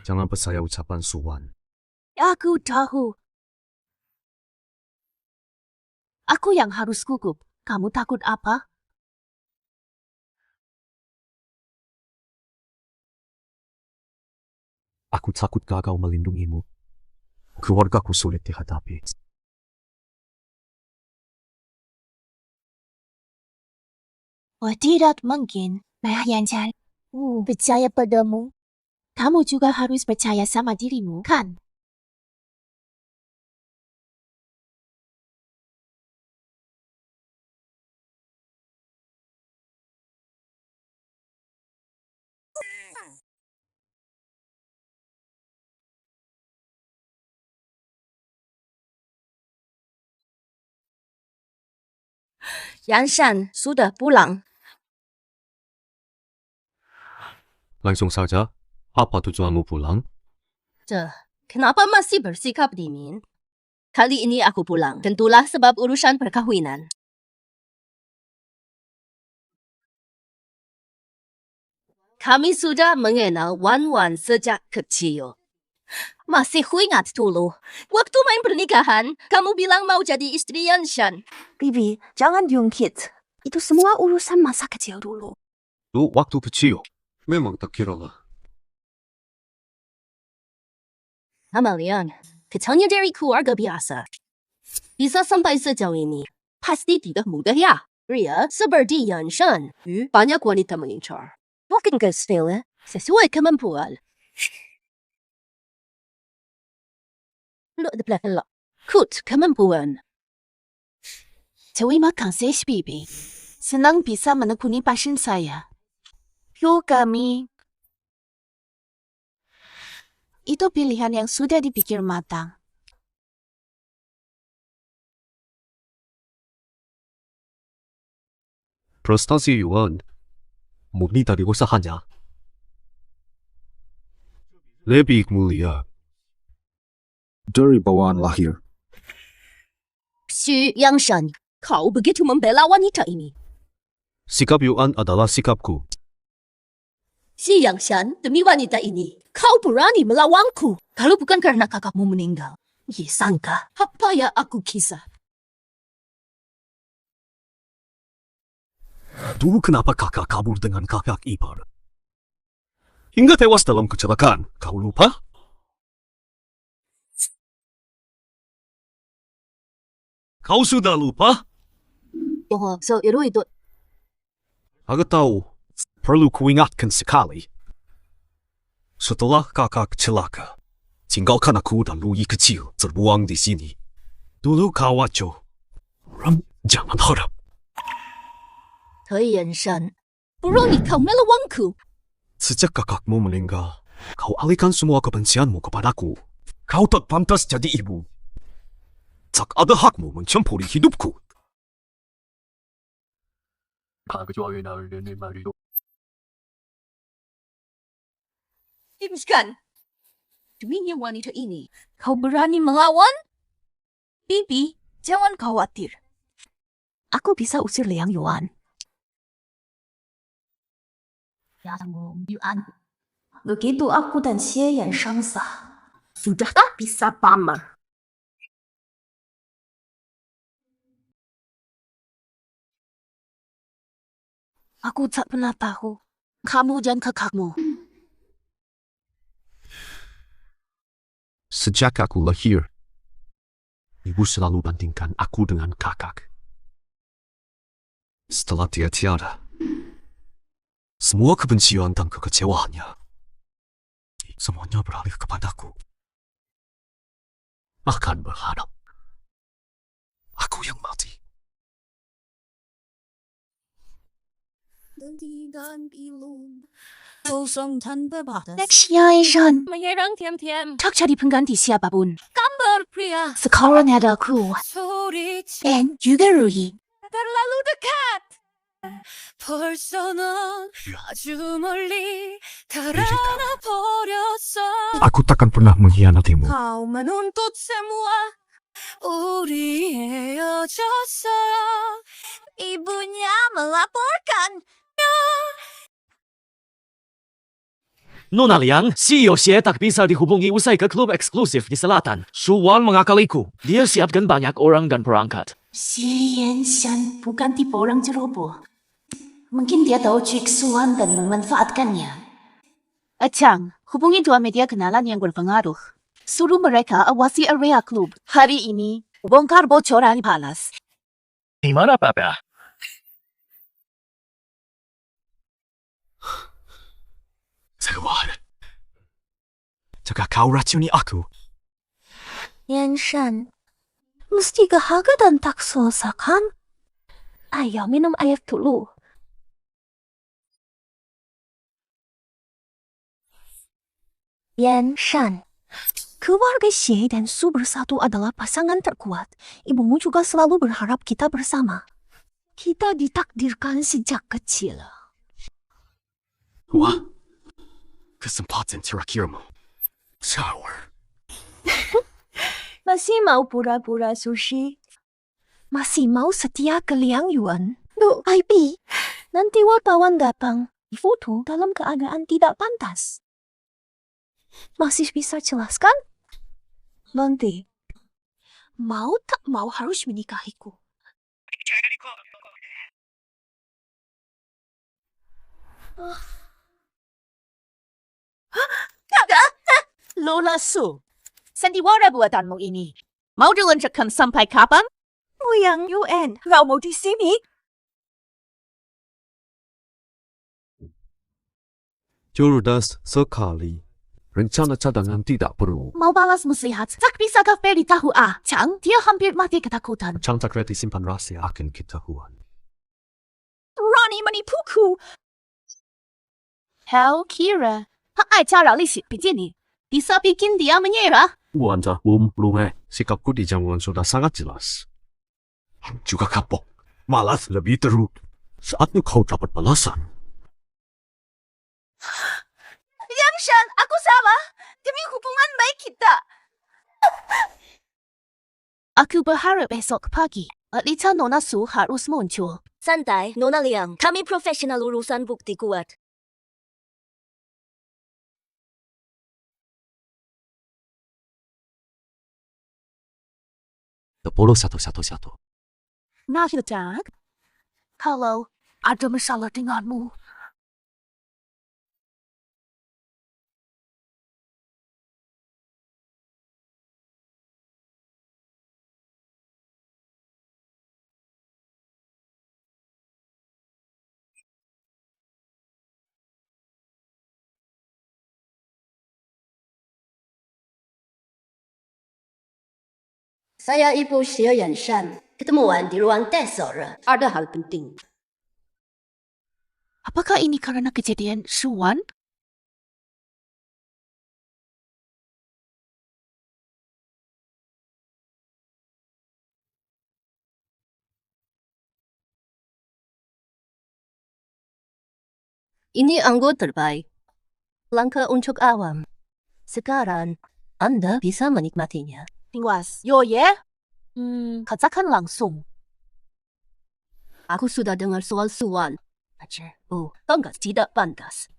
Jangan percaya ucapan Suwan. Aku tahu. Aku yang harus gugup. Kamu takut apa? Aku takut gagal melindungimu. Keluargaku sulit dihadapi. Tidak mungkin, Maya Yanchan. Percaya padamu. Kamu juga harus percaya sama dirimu, kan? Yang Shan sudah pulang. Langsung saja, apa tujuanmu pulang? Kenapa masih bersikap dingin? Kali ini aku pulang. Tentulah sebab urusan perkahwinan. Kami sudah mengenal Wan Wan sejak kecil. Masih ingat dulu, waktu main pernikahan, kamu bilang mau jadi istri Yan Shan. Bibi, jangan diungkit. Itu semua urusan masa kecil dulu. Lu waktu kecil. Memang tak kira lah. Amalian, kecilnya dari keluarga biasa. Bisa sampai sejauh ini, pasti tidak mudah ya. Ria seperti Yan Shan, banyak wanita mengincar. Bukan kecil, sesuai kemampuan. Lu di belakang lo. Kut kemampuan. Terima kasih, Bibi. Senang bisa menekuni passion saya. Yuk kami. Itu pilihan yang sudah dipikir matang. Prestasi Yuan, murni dari usahanya. Lebih mulia dari bawaan lahir. Si Yang Shan, kau begitu membela wanita ini. Sikap Yuan adalah sikapku. Si Yang Shan, demi wanita ini, kau berani melawanku. Kalau bukan karena kakakmu meninggal, ye sangka apa ya aku kisah. Dulu kenapa kakak kabur dengan kakak ipar? Hingga tewas dalam kecelakaan, kau lupa? Kau sudah lupa? Oh, so itu. Aku tahu, perlu kuingatkan sekali. Setelah kakak celaka, tinggalkan aku dan Lui kecil terbuang di sini. Dulu kau acuh. Jangan harap. Yan Shan, berani kau melawanku. Sejak kakakmu meninggal, kau alihkan semua kebencianmu kepadaku. Kau tak pantas jadi ibu. Tak ada hakmu mencampuri hidupku. Shan, demi wanita ini, kau berani melawan? Bibi, jangan khawatir. Aku bisa usir Liang Yuan. Begitu aku dan Xie Yan sangsa, sudah tak bisa pamer. Aku tak pernah tahu. Kamu dan kakakmu. Sejak aku lahir, ibu selalu bandingkan aku dengan kakak. Setelah dia tiada, semua kebencian dan kekecewaannya, semuanya beralih kepadaku. Akan berharap aku yang mati. Next Yan Shan, Mayroong tiam-tiam. tak jadi pengganti siapapun. Gambar pria. Sekarang ada aku. 소리 Dan juga Rui. terlalu dekat. 벌써 넌 아주 멀리 달아나 버렸어. Aku takkan pernah mengkhianatimu. Kau menuntut semua 우리 헤어졌어. Ibunya melaporkan. Nona Liang, CEO Xie tak bisa dihubungi usai ke klub eksklusif di selatan. Shuwan mengakaliku. Dia siapkan banyak orang dan perangkat. Si Yanshan bukan tipe orang ceroboh. Mungkin dia tahu trik Suan dan memanfaatkannya. Chang, hubungi dua media kenalan yang berpengaruh. Suruh mereka awasi area klub. Hari ini, bongkar bocoran panas. Di mana, Papa? Sewaan. Jika kau racuni aku, Yanshan, mesti kehaga dan tak selesai kan? Ayo minum air dulu. Yanshan, keluarga Xie dan Su bersatu adalah pasangan terkuat. Ibumu juga selalu berharap kita bersama. Kita ditakdirkan sejak kecil. wah, kesempatan terakhirmu. Shower. Masih mau pura-pura sushi? Masih mau setia ke Liang Yuan? Duh, Ivy, nanti wartawan datang. Foto dalam keadaan tidak pantas. Masih bisa jelaskan? Nanti. Mau tak mau harus menikahiku. Lola Su, sandiwara buatanmu ini. Mau dilanjutkan sampai kapan? Liang Yuan, kau mau di sini? Jurdas sekali. Rencana cadangan tidak perlu. Mau balas muslihat, tak bisakah beritahu Chang? Dia hampir mati ketakutan. Chang tak reti simpan rahasia akan ketahuan. Rani menipuku. Kau kira, ai cara lisik begini, bisa bikin dia menyerah? Wanda, Lume, sikapku di jamuan sudah sangat jelas. Juga kapok. Malas lebih teruk. Saatnya kau dapat balasan. Yangshan, aku salah. Demi hubungan baik kita. Aku berharap besok pagi, Lita Nona Su harus muncul. Santai, Nona Liang. Kami profesional urusan bukti kuat. Sepuluh satu. Nah, Jack. Kalau ada masalah denganmu, Saya Ibu Xie Yanshan. Ketemuan di ruang tesor. Ada hal penting. apakah ini karena kejadian Suan? Ini anggur terbaik. Langka untuk awam. Sekarang, Anda bisa menikmatinya. Tiwas, Yoye? Katakan langsung. Aku sudah dengar soal Suan. Tangkas tidak pantas.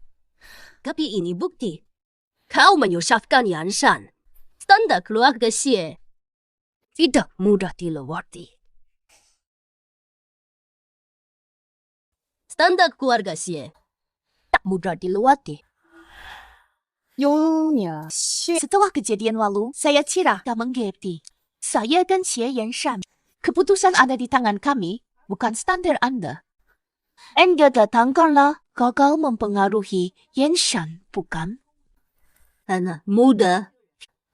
Tapi ini bukti. Kau menyusahkan Yanshan. Standar keluarga Xie tidak mudah dilewati. Standar keluarga Xie tak mudah dilewati. Nyonya, setelah kejadian lalu, saya cerah dan mengerti. Saya dan Xie Yanshan, keputusan ada di tangan kami, bukan standar Anda. Anda datang karena gagal mempengaruhi Yanshan, bukan? Anak muda,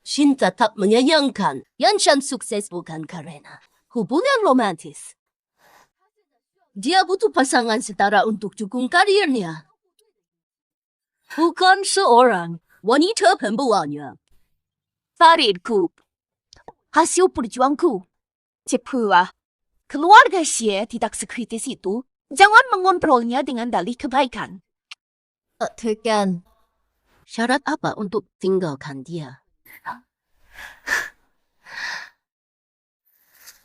cinta tak menyayangkan. Yanshan sukses bukan karena hubungan romantis. Dia butuh pasangan setara untuk dukung karirnya. Bukan seorang wanita pembawanya. Faridku, hasil perjuangku. Cepua, keluarga Xie tidak sekritis itu. Jangan mengontrolnya dengan dalih kebaikan. Tekan, syarat apa untuk tinggalkan dia?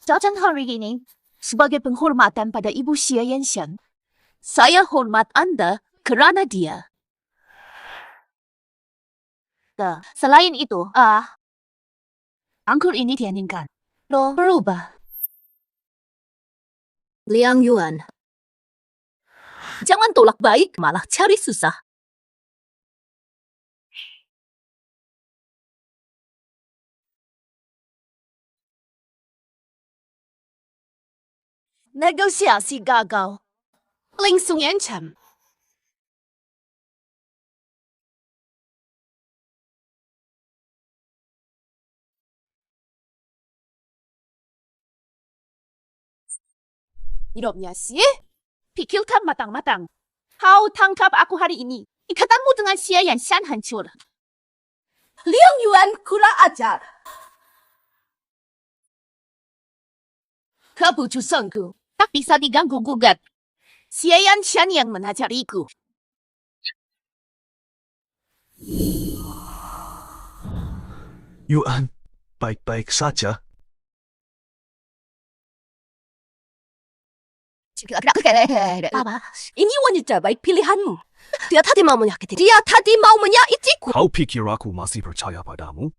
Jajan hari ini, sebagai penghormatan pada Ibu Xie Yanshan, saya hormat Anda kerana dia. Selain itu, angkur ini diinginkan. Lo berubah. Liang Yuan. Jangan tolak baik, malah cari susah. Negosiasi gagal. Langsung ancam. Hidupnya sih, pikirkan matang-matang. Kau tangkap aku hari ini. Ikatanmu dengan Xie Yanshan hancur. Liang Yuan kurang ajar. Keputusanku tak bisa diganggu-gugat. Xie Yanshan yang mengajariku. Yuan, baik-baik saja. Apa? Ini wanita baik pilihanmu. Dia tadi mau menyakiti. Dia tadi mau menyakitiku. Kau pikir aku masih percaya padamu?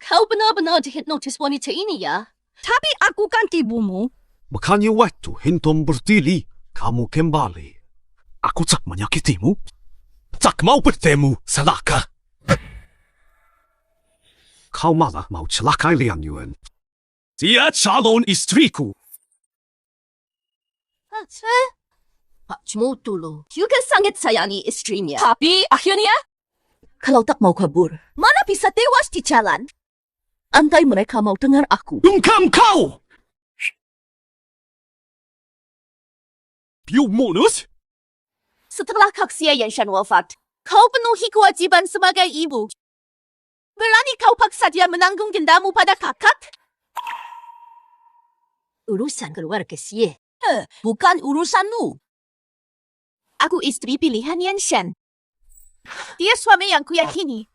Kau benar-benar dihipnotis wanita ini ya? Tapi aku kan ibumu. Makanya waktu Hinton berdiri, kamu kembali. Aku tak menyakitimu. Tak mau bertemu, celaka. Kau malah mau celakai Liang Yuan. Dia calon istriku. Pak Cimotulo juga sangat sayangi istrinya. Tapi akhirnya, kalau tak mau kabur, mana bisa tewas di jalan? Andai mereka mau dengar aku. Bungkam kau! Piu monus? Setelah Kak Xie Yanshan wafat, kau penuhi kewajiban sebagai ibu. Berani kau paksa dia menanggung dendamu pada kakak? Urusan keluarga Xie. Bukan urusanmu. Aku istri pilihan Yanshan. Dia suami yang kuyakini.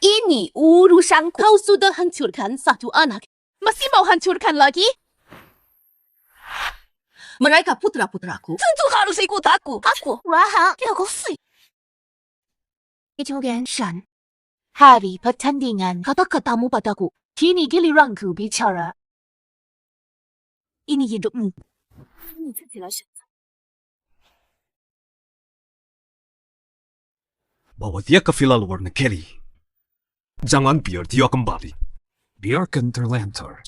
Ini urusanku. Kau sudah hancurkan satu anak. Masih mau hancurkan lagi? Mereka putra-putraku. Tentu harus ikut aku. Raha, itu Yanshan. Hari pertandingan kata-katamu padaku. Kini giliranku bicara. Ini hidupmu. Bawa dia ke villa luar negeri. Jangan biar dia kembali. Biarkan terlantar.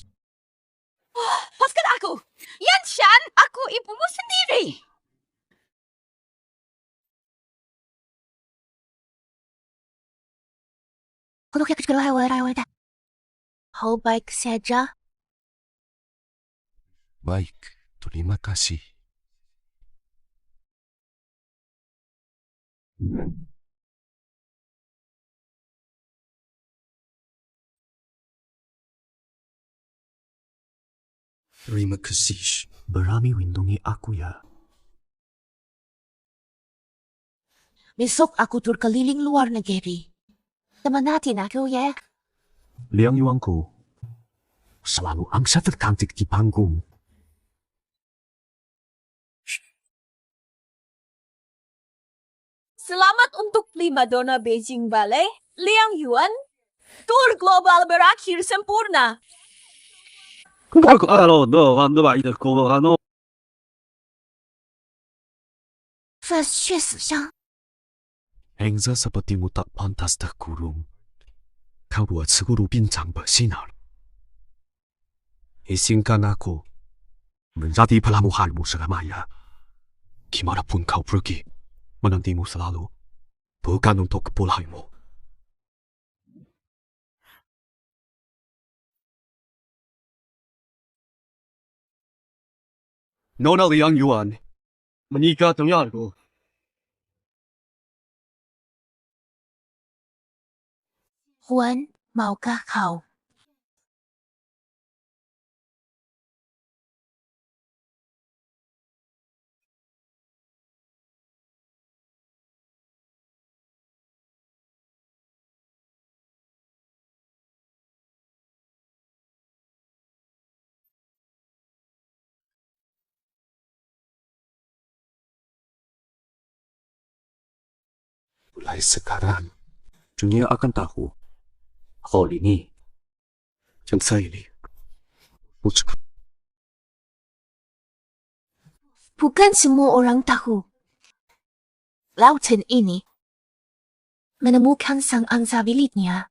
Lepaskan aku. Yanshan, aku ibumu sendiri. Kau baik saja. Baik, terima kasih. Terima kasih. Berani lindungi aku ya. Besok aku tur keliling luar negeri. Temenatin aku ya. Liang Yuanku selalu angsa tercantik di panggung. Selamat untuk primadona Beijing Ballet, Liang Yuan. Tur global berakhir sempurna. Angsa sepertimu tak pantas terkurung. Kau buat seguru bintang bersinar. Izinkan aku menjadi pelabuhanmu selamanya. Dimanapun kau pergi, menantimu selalu. Bukan untuk kepulauanmu. Nona Liang Yuan, menikah denganku. Huan, maukah kau? Mulai sekarang, dunia akan tahu hal ini. Yang saya ini, Bukan semua orang tahu. Lautan ini menemukan sang angsa miliknya.